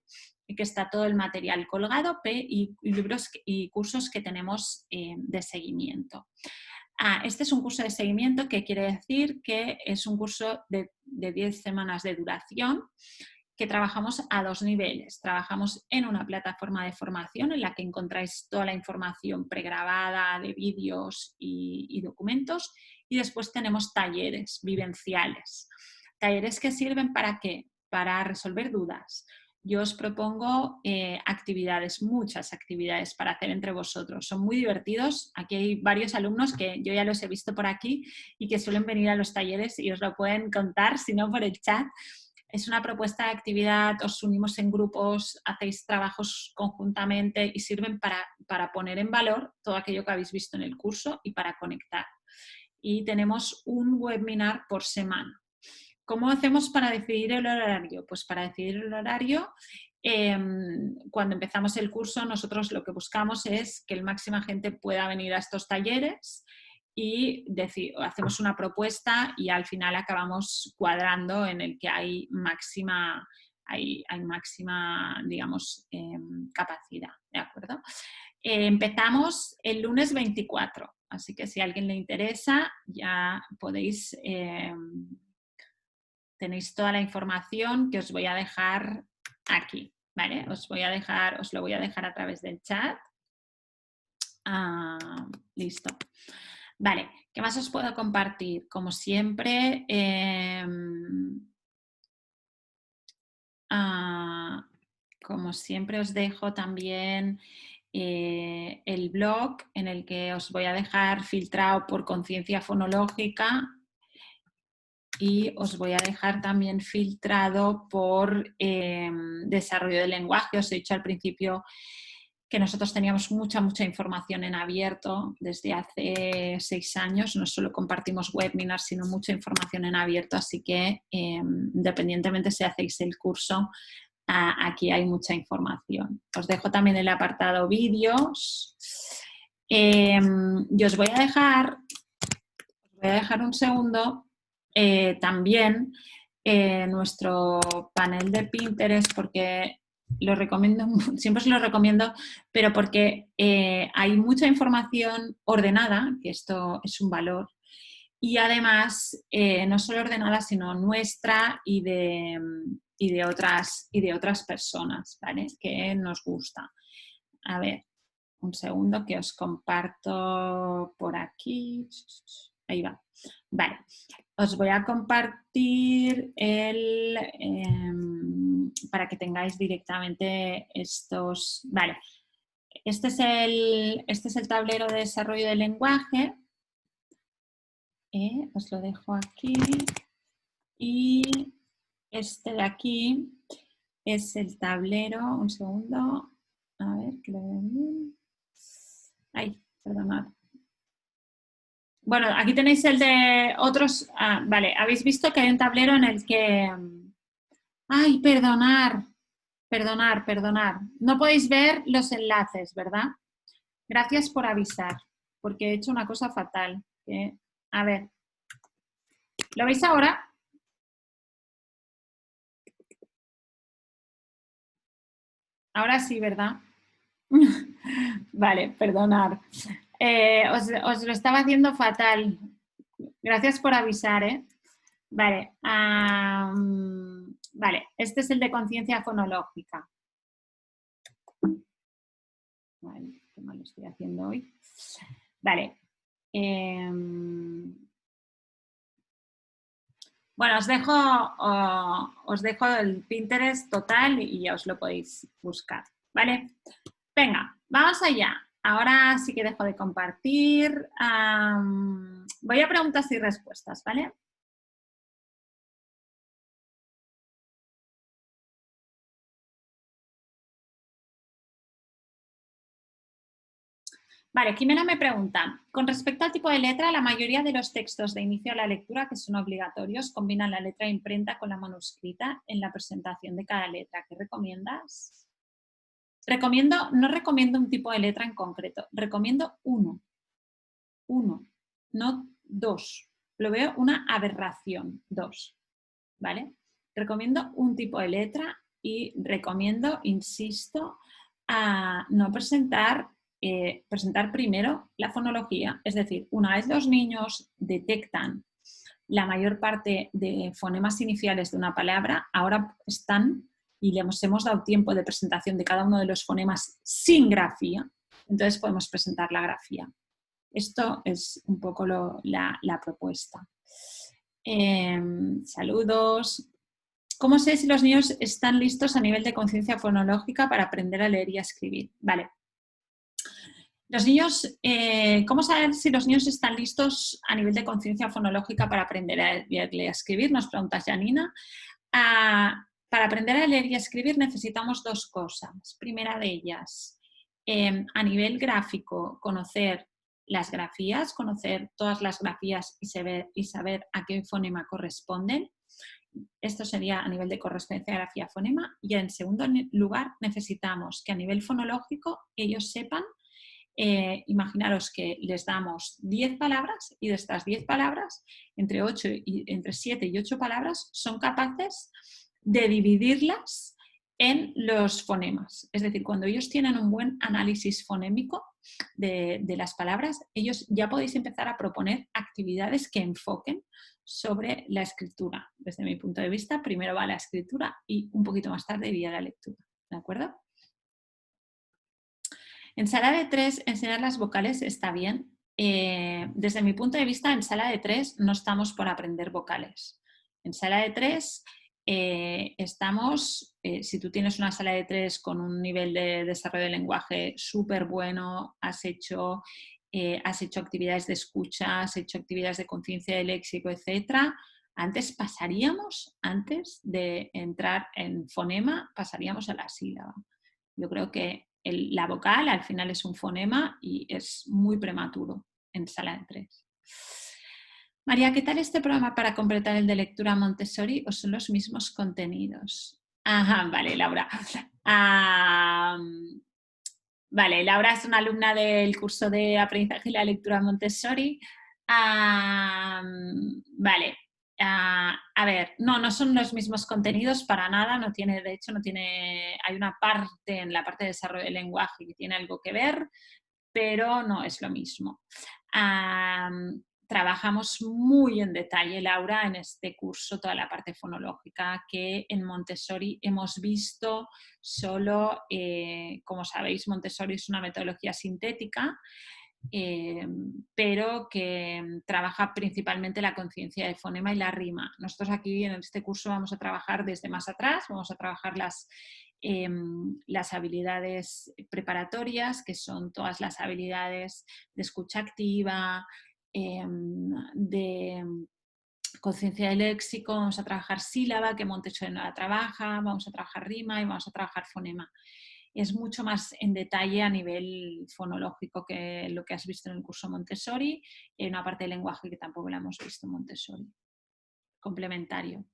y que está todo el material colgado y libros y cursos que tenemos de seguimiento. Este es un curso de seguimiento, que quiere decir que es un curso de 10 semanas de duración, que trabajamos a dos niveles. Trabajamos en una plataforma de formación en la que encontráis toda la información pregrabada de vídeos y documentos, y después tenemos talleres vivenciales. ¿Talleres que sirven para qué? Para resolver dudas. Yo os propongo actividades, muchas actividades para hacer entre vosotros. Son muy divertidos. Aquí hay varios alumnos que yo ya los he visto por aquí y que suelen venir a los talleres y os lo pueden contar, si no por el chat. Es una propuesta de actividad, os unimos en grupos, hacéis trabajos conjuntamente y sirven para poner en valor todo aquello que habéis visto en el curso y para conectar. Y tenemos un webinar por semana. ¿Cómo hacemos para decidir el horario? Pues para decidir el horario, cuando empezamos el curso, nosotros lo que buscamos es que el máxima gente pueda venir a estos talleres y hacemos una propuesta y al final acabamos cuadrando en el que hay máxima, digamos, capacidad, ¿de acuerdo? Empezamos el lunes 24, así que si a alguien le interesa ya podéis... tenéis toda la información que os voy a dejar aquí, ¿vale? Os lo voy a dejar a través del chat. Listo. Vale, ¿qué más os puedo compartir? Como siempre, os dejo también el blog en el que os voy a dejar filtrado por conciencia fonológica y os voy a dejar también filtrado por desarrollo del lenguaje. Os he dicho al principio que nosotros teníamos mucha información en abierto desde hace 6 años. No solo compartimos webinars, sino mucha información en abierto, así que independientemente si hacéis el curso, aquí hay mucha información. Os dejo también el apartado vídeos. Yo os voy a dejar un segundo también nuestro panel de Pinterest, porque lo recomiendo, siempre os lo recomiendo, pero porque hay mucha información ordenada, que esto es un valor, y además no solo ordenada, sino nuestra y de otras personas, ¿vale? Que nos gusta. A ver, Un segundo que os comparto por aquí. Ahí va. Vale. Os voy a compartir para que tengáis directamente estos. Vale. Este es el tablero de desarrollo del lenguaje. Os lo dejo aquí. Y este de aquí es el tablero. Un segundo. A ver, que lo veo bien. Ay, perdonad. Bueno, aquí tenéis el de otros. Vale, habéis visto que hay un tablero en el que. Ay, perdonar. No podéis ver los enlaces, ¿verdad? Gracias por avisar, porque he hecho una cosa fatal. A ver, ¿lo veis ahora? Ahora sí, ¿verdad? Vale, perdonar. Os lo estaba haciendo fatal. Gracias por avisar, ¿eh? Vale, vale, este es el de conciencia fonológica. Vale, qué mal lo estoy haciendo hoy. Vale. Bueno, os dejo el Pinterest total y ya os lo podéis buscar, ¿vale? Venga, vamos allá. Ahora sí que dejo de compartir. Voy a preguntas y respuestas, ¿vale? Vale, Jimena me pregunta, con respecto al tipo de letra, la mayoría de los textos de inicio a la lectura que son obligatorios combinan la letra imprenta con la manuscrita en la presentación de cada letra. ¿Qué recomiendas? No recomiendo un tipo de letra en concreto, recomiendo uno, no dos. Lo veo una aberración, dos, ¿vale? Recomiendo un tipo de letra y recomiendo, insisto, a no presentar primero la fonología. Es decir, una vez los niños detectan la mayor parte de fonemas iniciales de una palabra, ahora están y les hemos dado tiempo de presentación de cada uno de los fonemas sin grafía, entonces podemos presentar la grafía. Esto es un poco la propuesta. Saludos. ¿Cómo sé si los niños están listos a nivel de conciencia fonológica para aprender a leer y a escribir? Vale. Los niños, ¿cómo saber si los niños están listos a nivel de conciencia fonológica para aprender a leer y a escribir? Nos pregunta Janina. Para aprender a leer y a escribir necesitamos dos cosas. Primera de ellas, a nivel gráfico, conocer las grafías, conocer todas las grafías y saber a qué fonema corresponden. Esto sería a nivel de correspondencia grafía-fonema. Y en segundo lugar, necesitamos que a nivel fonológico ellos sepan, imaginaros que les damos 10 palabras y de estas 10 palabras, entre 7 y 8 palabras, son capaces de dividirlas en los fonemas. Es decir, cuando ellos tienen un buen análisis fonémico de las palabras, ellos ya podéis empezar a proponer actividades que enfoquen sobre la escritura. Desde mi punto de vista, primero va la escritura y un poquito más tarde iría la lectura. ¿De acuerdo? En sala de 3, enseñar las vocales está bien. Desde mi punto de vista, en sala de 3 no estamos por aprender vocales. En sala de 3 estamos, si tú tienes una sala de 3 con un nivel de desarrollo del lenguaje súper bueno, has hecho actividades de escucha, has hecho actividades de conciencia del léxico, etc. Antes de entrar en fonema, pasaríamos a la sílaba. Yo creo que la vocal al final es un fonema y es muy prematuro en sala de 3. María, ¿qué tal este programa para completar el de lectura Montessori o son los mismos contenidos? Ajá, vale, Laura. Vale, Laura es una alumna del curso de aprendizaje y la lectura Montessori. Vale. A ver, no son los mismos contenidos para nada, de hecho hay una parte en la parte de desarrollo del lenguaje que tiene algo que ver, pero no es lo mismo. trabajamos muy en detalle, Laura, en este curso toda la parte fonológica que en Montessori hemos visto solo, como sabéis, Montessori es una metodología sintética, pero que trabaja principalmente la conciencia de fonema y la rima. Nosotros aquí en este curso vamos a trabajar desde más atrás, vamos a trabajar las habilidades preparatorias, que son todas las habilidades de escucha activa, de conciencia del léxico, vamos a trabajar sílaba, que Montessori no la trabaja, vamos a trabajar rima y vamos a trabajar fonema. Es mucho más en detalle a nivel fonológico que lo que has visto en el curso Montessori, y hay una parte de lenguaje que tampoco la hemos visto en Montessori. Complementario.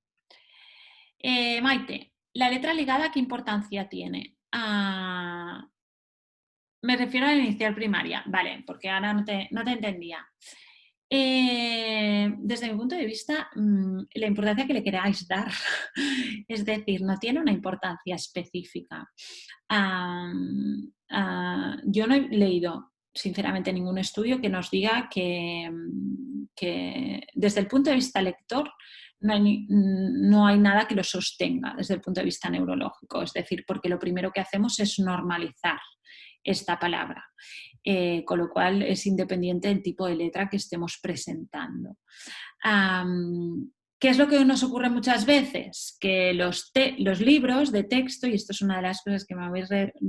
Maite, ¿la letra ligada qué importancia tiene? Me refiero a la inicial primaria, vale, porque ahora no te entendía. Desde mi punto de vista, la importancia que le queráis dar, es decir, no tiene una importancia específica. Yo no he leído, sinceramente, ningún estudio que nos diga que desde el punto de vista lector no hay nada que lo sostenga desde el punto de vista neurológico, es decir, porque lo primero que hacemos es normalizar esta palabra. Con lo cual es independiente del tipo de letra que estemos presentando. ¿Qué es lo que nos ocurre muchas veces? Que los libros de texto, y esto es una de las cosas que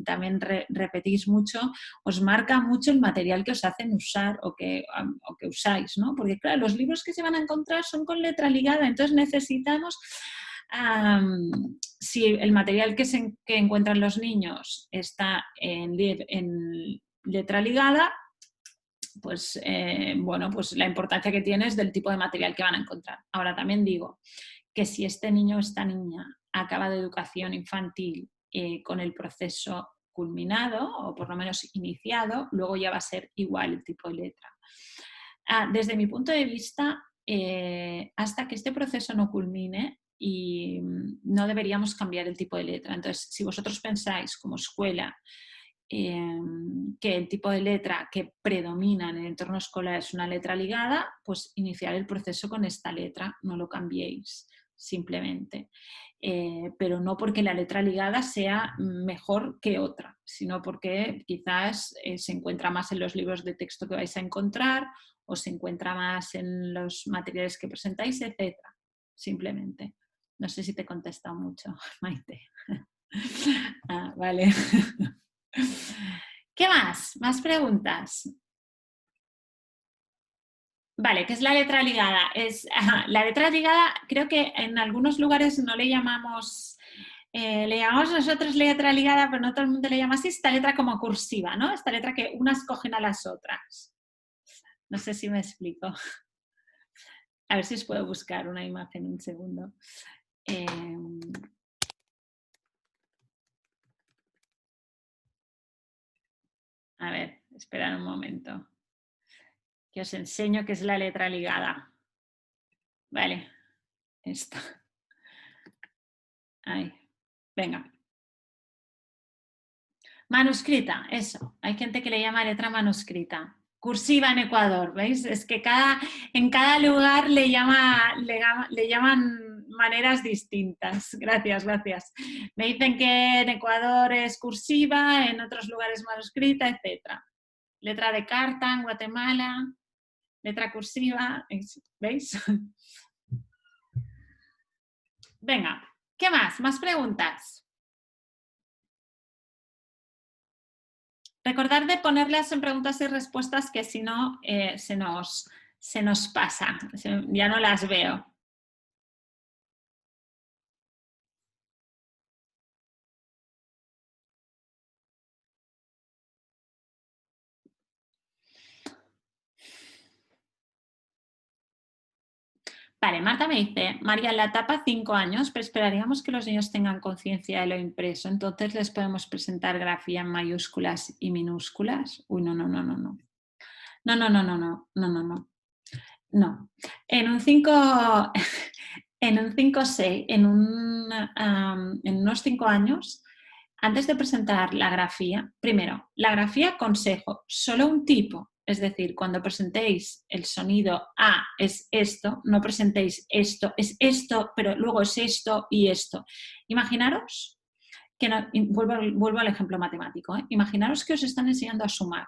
también repetís mucho, os marca mucho el material que os hacen usar o que usáis, ¿no? Porque claro, los libros que se van a encontrar son con letra ligada, entonces necesitamos... si el material que encuentran los niños está en letra ligada, pues bueno, pues la importancia que tiene es del tipo de material que van a encontrar. Ahora también digo que si este niño o esta niña acaba de educación infantil con el proceso culminado o por lo menos iniciado, luego ya va a ser igual el tipo de letra. Desde mi punto de vista, hasta que este proceso no culmine, y no deberíamos cambiar el tipo de letra. Entonces, si vosotros pensáis como escuela que el tipo de letra que predomina en el entorno escolar es una letra ligada, pues iniciar el proceso con esta letra, no lo cambiéis simplemente. Pero no porque la letra ligada sea mejor que otra, sino porque quizás se encuentra más en los libros de texto que vais a encontrar o se encuentra más en los materiales que presentáis, etc. Simplemente. No sé si te he contestado mucho, Maite. Vale. ¿Qué más? ¿Más preguntas? Vale, ¿qué es la letra ligada? La letra ligada, creo que en algunos lugares no le llamamos, le llamamos nosotros letra ligada, pero no todo el mundo le llama así, esta letra como cursiva, ¿no? Esta letra que unas cogen a las otras. No sé si me explico. A ver si os puedo buscar una imagen un segundo. A ver, esperad un momento. Que os enseño qué es la letra ligada. Vale, esta. Ahí. Venga. Manuscrita, eso. Hay gente que le llama letra manuscrita. Cursiva en Ecuador, ¿veis? Es que en cada lugar le llaman maneras distintas. Gracias, gracias. Me dicen que en Ecuador es cursiva, en otros lugares manuscrita, etc. Letra de carta en Guatemala, letra cursiva, ¿veis? Venga, ¿qué más? ¿Más preguntas? Recordad de ponerlas en preguntas y respuestas, que si no se nos pasa, ya no las veo. Vale, Marta me dice, María, en la etapa 5 años, pero esperaríamos que los niños tengan conciencia de lo impreso, entonces les podemos presentar grafía en mayúsculas y minúsculas. Uy, no. No. En un 5, en un 5-6, en unos 5 años, antes de presentar la grafía, primero, la grafía, consejo, solo un tipo, Es decir, cuando presentéis el sonido A es esto, no presentéis esto, es esto, pero luego es esto y esto. Imaginaros que, vuelvo al ejemplo matemático, ¿eh? Imaginaros que os están enseñando a sumar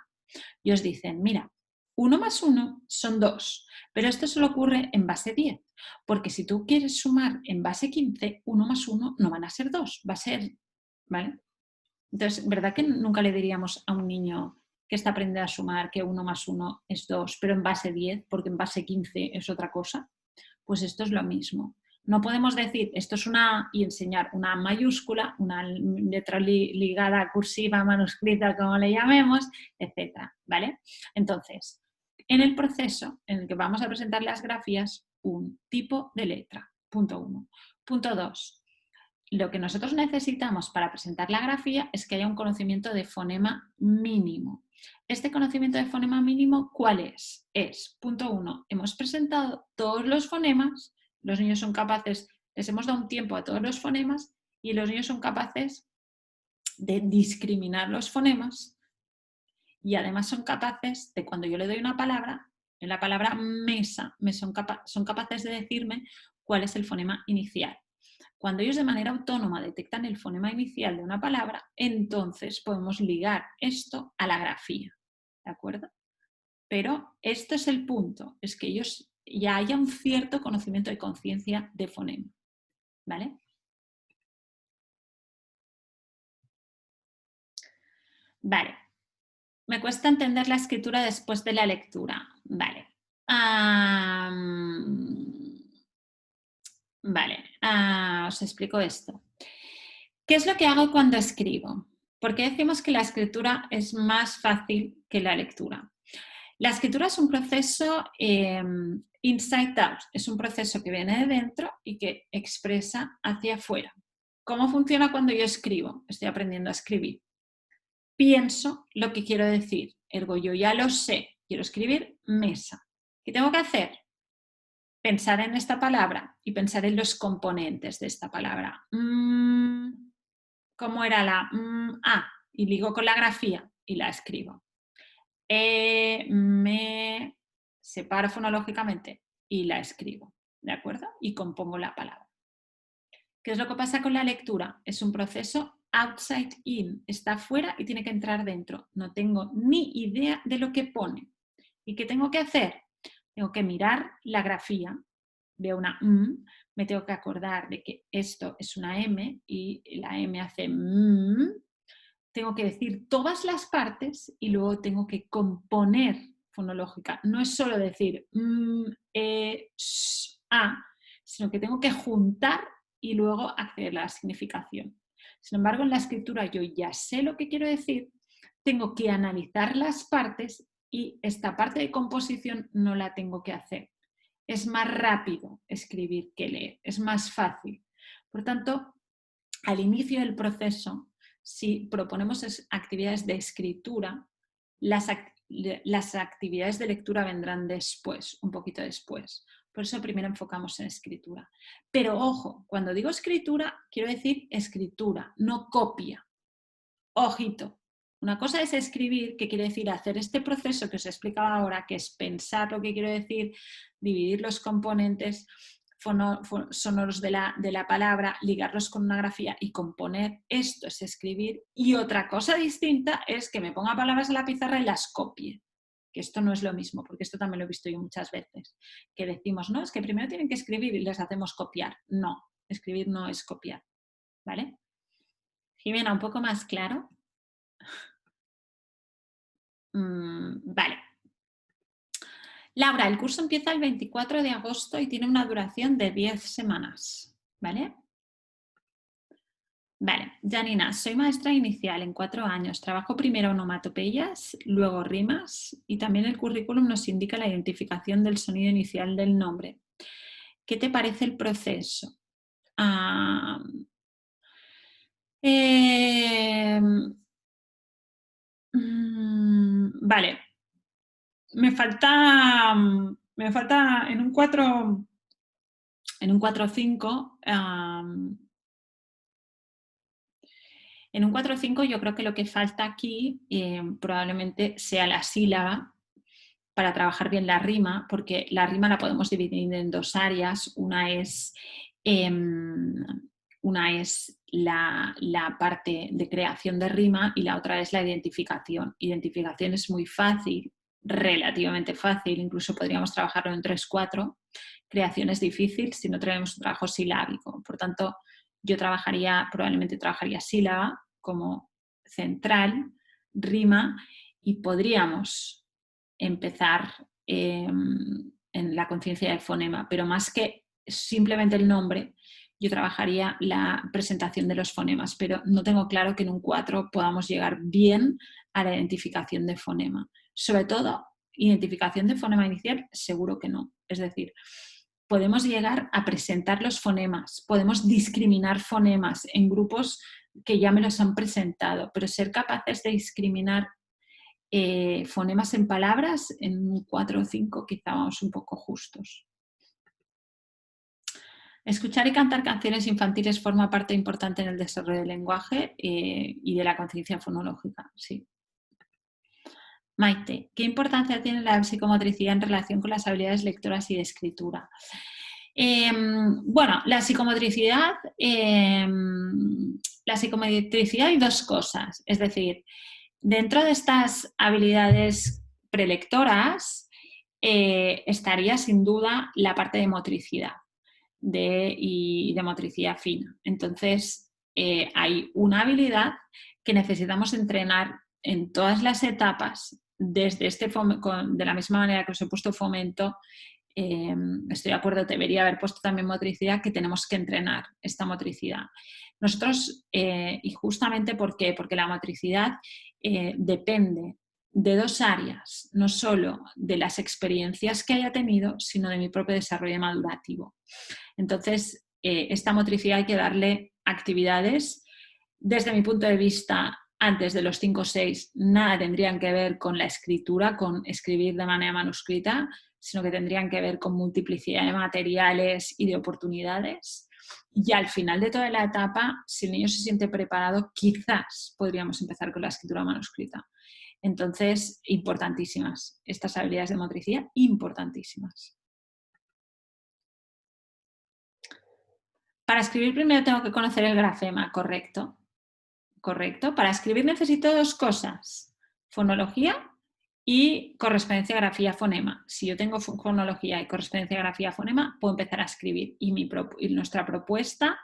y os dicen, mira, 1 más 1 son 2, pero esto solo ocurre en base 10, porque si tú quieres sumar en base 15, 1 más 1 no van a ser 2, va a ser, ¿vale? Entonces, ¿verdad que nunca le diríamos a un niño que está aprendiendo a sumar que 1 más 1 es 2, pero en base 10, porque en base 15 es otra cosa? Pues esto es lo mismo. No podemos decir esto es una A y enseñar una A mayúscula, una letra ligada, cursiva, manuscrita, como le llamemos, etc. ¿Vale? Entonces, en el proceso en el que vamos a presentar las grafías, un tipo de letra. Punto 1. Punto 2. Lo que nosotros necesitamos para presentar la grafía es que haya un conocimiento de fonema mínimo. ¿Este conocimiento de fonema mínimo cuál es? Es, punto 1, hemos presentado todos los fonemas, los niños son capaces, les hemos dado un tiempo a todos los fonemas y los niños son capaces de discriminar los fonemas y además son capaces de, cuando yo le doy una palabra, en la palabra mesa, son capaces de decirme cuál es el fonema inicial. Cuando ellos de manera autónoma detectan el fonema inicial de una palabra, entonces podemos ligar esto a la grafía, ¿de acuerdo? Pero esto es el punto, es que ellos ya haya un cierto conocimiento de conciencia de fonema, ¿vale? Vale, me cuesta entender la escritura después de la lectura, vale. Vale, os explico esto. ¿Qué es lo que hago cuando escribo? ¿Por qué decimos que la escritura es más fácil que la lectura? La escritura es un proceso inside out, es un proceso que viene de dentro y que expresa hacia afuera. ¿Cómo funciona cuando yo escribo? Estoy aprendiendo a escribir. Pienso lo que quiero decir, ergo yo ya lo sé, quiero escribir mesa. ¿Qué tengo que hacer? Pensar en esta palabra y pensar en los componentes de esta palabra. ¿Cómo era la A? Y ligo con la grafía y la escribo. Me separo fonológicamente y la escribo, ¿de acuerdo? Y compongo la palabra. ¿Qué es lo que pasa con la lectura? Es un proceso outside in, está fuera y tiene que entrar dentro. No tengo ni idea de lo que pone. ¿Y qué tengo que hacer? Tengo que mirar la grafía, veo una me tengo que acordar de que esto es una M y la M hace tengo que decir todas las partes y luego tengo que componer fonológica. No es solo decir sino que tengo que juntar y luego acceder a la significación. Sin embargo, en la escritura yo ya sé lo que quiero decir, tengo que analizar las partes y esta parte de composición no la tengo que hacer. Es más rápido escribir que leer, es más fácil. Por tanto, al inicio del proceso, si proponemos actividades de escritura, las actividades de lectura vendrán después, un poquito después. Por eso primero enfocamos en escritura. Pero ojo, cuando digo escritura, quiero decir escritura, no copia. Ojito. Una cosa es escribir, que quiere decir hacer este proceso que os he explicado ahora, que es pensar lo que quiero decir, dividir los componentes sonoros de la palabra, ligarlos con una grafía y componer. Esto es escribir. Y otra cosa distinta es que me ponga palabras en la pizarra y las copie. Que esto no es lo mismo, porque esto también lo he visto yo muchas veces. Que decimos, no, es que primero tienen que escribir y les hacemos copiar. No, escribir no es copiar. ¿Vale? Jimena, ¿un poco más claro? Vale. Laura, el curso empieza el 24 de agosto y tiene una duración de 10 semanas. ¿Vale? Vale. Janina, soy maestra inicial en 4 años. Trabajo primero onomatopeyas, luego rimas y también el currículum nos indica la identificación del sonido inicial del nombre. ¿Qué te parece el proceso? Vale. Me falta en un 4 o 5, en un 4 o 5 yo creo que lo que falta aquí probablemente sea la sílaba para trabajar bien la rima, porque la rima la podemos dividir en dos áreas. Una es la parte de creación de rima y la otra es la identificación. Identificación es muy fácil, relativamente fácil, incluso podríamos trabajarlo en 3-4. Creación es difícil si no tenemos un trabajo silábico. Por tanto, yo probablemente trabajaría sílaba como central, rima, y podríamos empezar en la conciencia del fonema, pero más que simplemente el nombre, yo trabajaría la presentación de los fonemas, pero no tengo claro que en un 4 podamos llegar bien a la identificación de fonema. Sobre todo, identificación de fonema inicial, seguro que no. Es decir, podemos llegar a presentar los fonemas, podemos discriminar fonemas en grupos que ya me los han presentado, pero ser capaces de discriminar fonemas en palabras, en un 4 o 5 quizá vamos un poco justos. Escuchar y cantar canciones infantiles forma parte importante en el desarrollo del lenguaje y de la conciencia fonológica, sí. Maite, ¿qué importancia tiene la psicomotricidad en relación con las habilidades lectoras y de escritura? Bueno, la psicomotricidad hay dos cosas, es decir, dentro de estas habilidades prelectoras estaría sin duda la parte de motricidad y de motricidad fina. Entonces, hay una habilidad que necesitamos entrenar en todas las etapas, desde de la misma manera que os he puesto fomento, estoy de acuerdo, debería haber puesto también motricidad, que tenemos que entrenar esta motricidad. Nosotros, y justamente ¿por qué? Porque la motricidad depende de dos áreas, no solo de las experiencias que haya tenido, sino de mi propio desarrollo madurativo. Entonces, esta motricidad hay que darle actividades. Desde mi punto de vista, antes de los 5 o 6, nada tendrían que ver con la escritura, con escribir de manera manuscrita, sino que tendrían que ver con multiplicidad de materiales y de oportunidades. Y al final de toda la etapa, si el niño se siente preparado, quizás podríamos empezar con la escritura manuscrita. Entonces, importantísimas. Estas habilidades de motricidad, importantísimas. Para escribir primero tengo que conocer el grafema, ¿correcto? ¿Correcto? Para escribir necesito dos cosas, fonología y correspondencia grafía-fonema. Si yo tengo fonología y correspondencia grafía-fonema, puedo empezar a escribir. Y nuestra propuesta,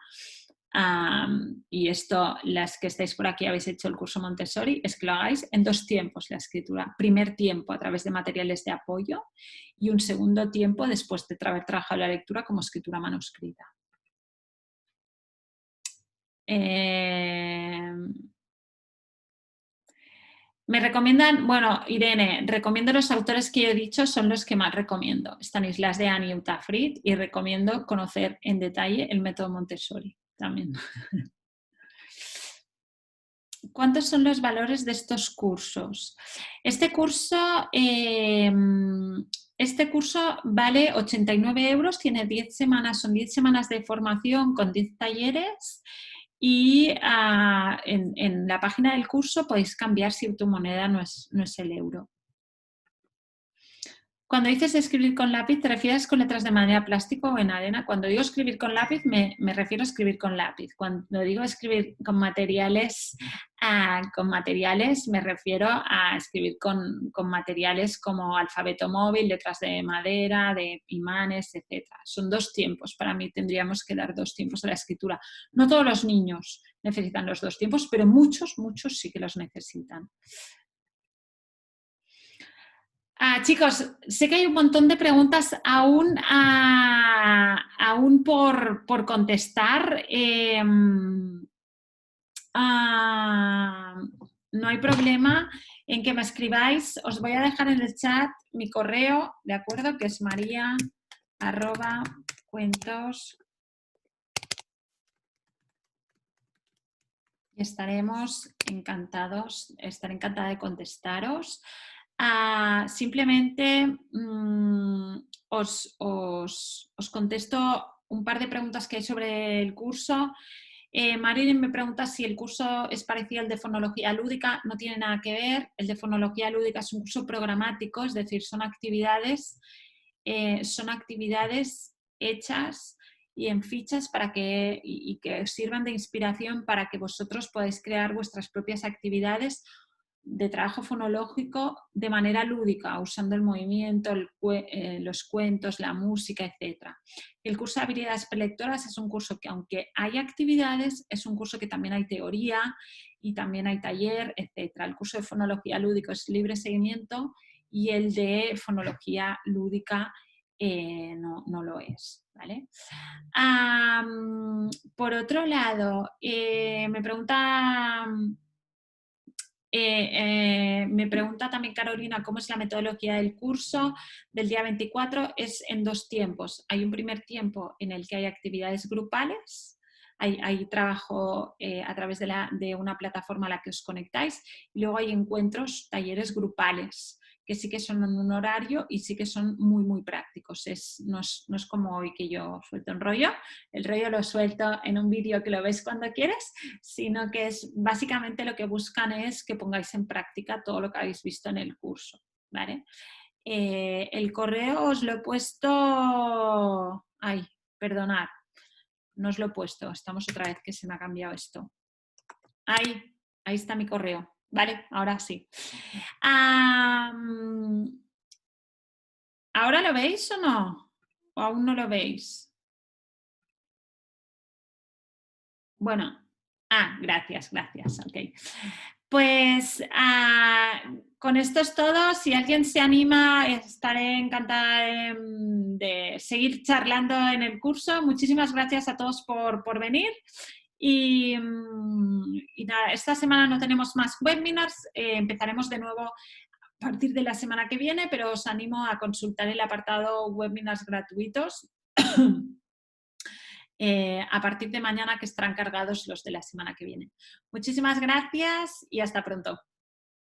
y esto, las que estáis por aquí habéis hecho el curso Montessori, es que lo hagáis en 2 tiempos la escritura. Primer tiempo a través de materiales de apoyo y un segundo tiempo después de haber trabajado la lectura como escritura manuscrita. Me recomiendan, bueno, Irene, recomiendo los autores que he dicho, son los que más recomiendo. Stanislas Dehaene y Uta Frith, y recomiendo conocer en detalle el método Montessori también. ¿Cuántos son los valores de estos cursos? Este curso vale 89 euros, tiene 10 semanas, son 10 semanas de formación con 10 talleres. Y en la página del curso podéis cambiar si tu moneda no es el euro. Cuando dices escribir con lápiz, ¿te refieres con letras de manera plástica o en arena? Cuando digo escribir con lápiz, me refiero a escribir con lápiz. Cuando digo escribir con materiales, me refiero a escribir con materiales como alfabeto móvil, letras de madera, de imanes, etc. Son 2 tiempos. Para mí tendríamos que dar 2 tiempos a la escritura. No todos los niños necesitan los 2 tiempos, pero muchos sí que los necesitan. Chicos, sé que hay un montón de preguntas aún por contestar. No hay problema en que me escribáis. Os voy a dejar en el chat mi correo, ¿de acuerdo? Que es maria@cuentos. Y estaré encantada de contestaros. Simplemente os contesto un par de preguntas que hay sobre el curso. Marilyn me pregunta si el curso es parecido al de fonología lúdica. No tiene nada que ver. El de fonología lúdica es un curso programático, es decir, son actividades hechas y en fichas para y que os sirvan de inspiración para que vosotros podáis crear vuestras propias actividades de trabajo fonológico de manera lúdica, usando el movimiento, los cuentos, la música, etc. El curso de habilidades prelectoras es un curso que, aunque hay actividades, es un curso que también hay teoría y también hay taller, etc. El curso de fonología lúdica es libre seguimiento y el de fonología lúdica no lo es, ¿vale? Por otro lado, me pregunta también Carolina cómo es la metodología del curso del día 24. Es en 2 tiempos. Hay un primer tiempo en el que hay actividades grupales, hay trabajo a través de una plataforma a la que os conectáis, y luego hay encuentros, talleres grupales, que sí que son en un horario y sí que son muy, muy prácticos. No es como hoy que yo suelto un rollo. El rollo lo suelto en un vídeo que lo ves cuando quieres, sino que es básicamente lo que buscan es que pongáis en práctica todo lo que habéis visto en el curso, ¿vale? El correo os lo he puesto... Ay, perdonad, no os lo he puesto. Estamos otra vez que se me ha cambiado esto. Ahí está mi correo. Vale, ahora sí. ¿Ahora lo veis o no? ¿O aún no lo veis? Bueno, gracias, ok. Pues con esto es todo. Si alguien se anima, estaré encantada de seguir charlando en el curso. Muchísimas gracias a todos por venir. Y nada, esta semana no tenemos más webinars. Empezaremos de nuevo a partir de la semana que viene, pero os animo a consultar el apartado webinars gratuitos a partir de mañana, que estarán cargados los de la semana que viene. Muchísimas gracias y hasta pronto.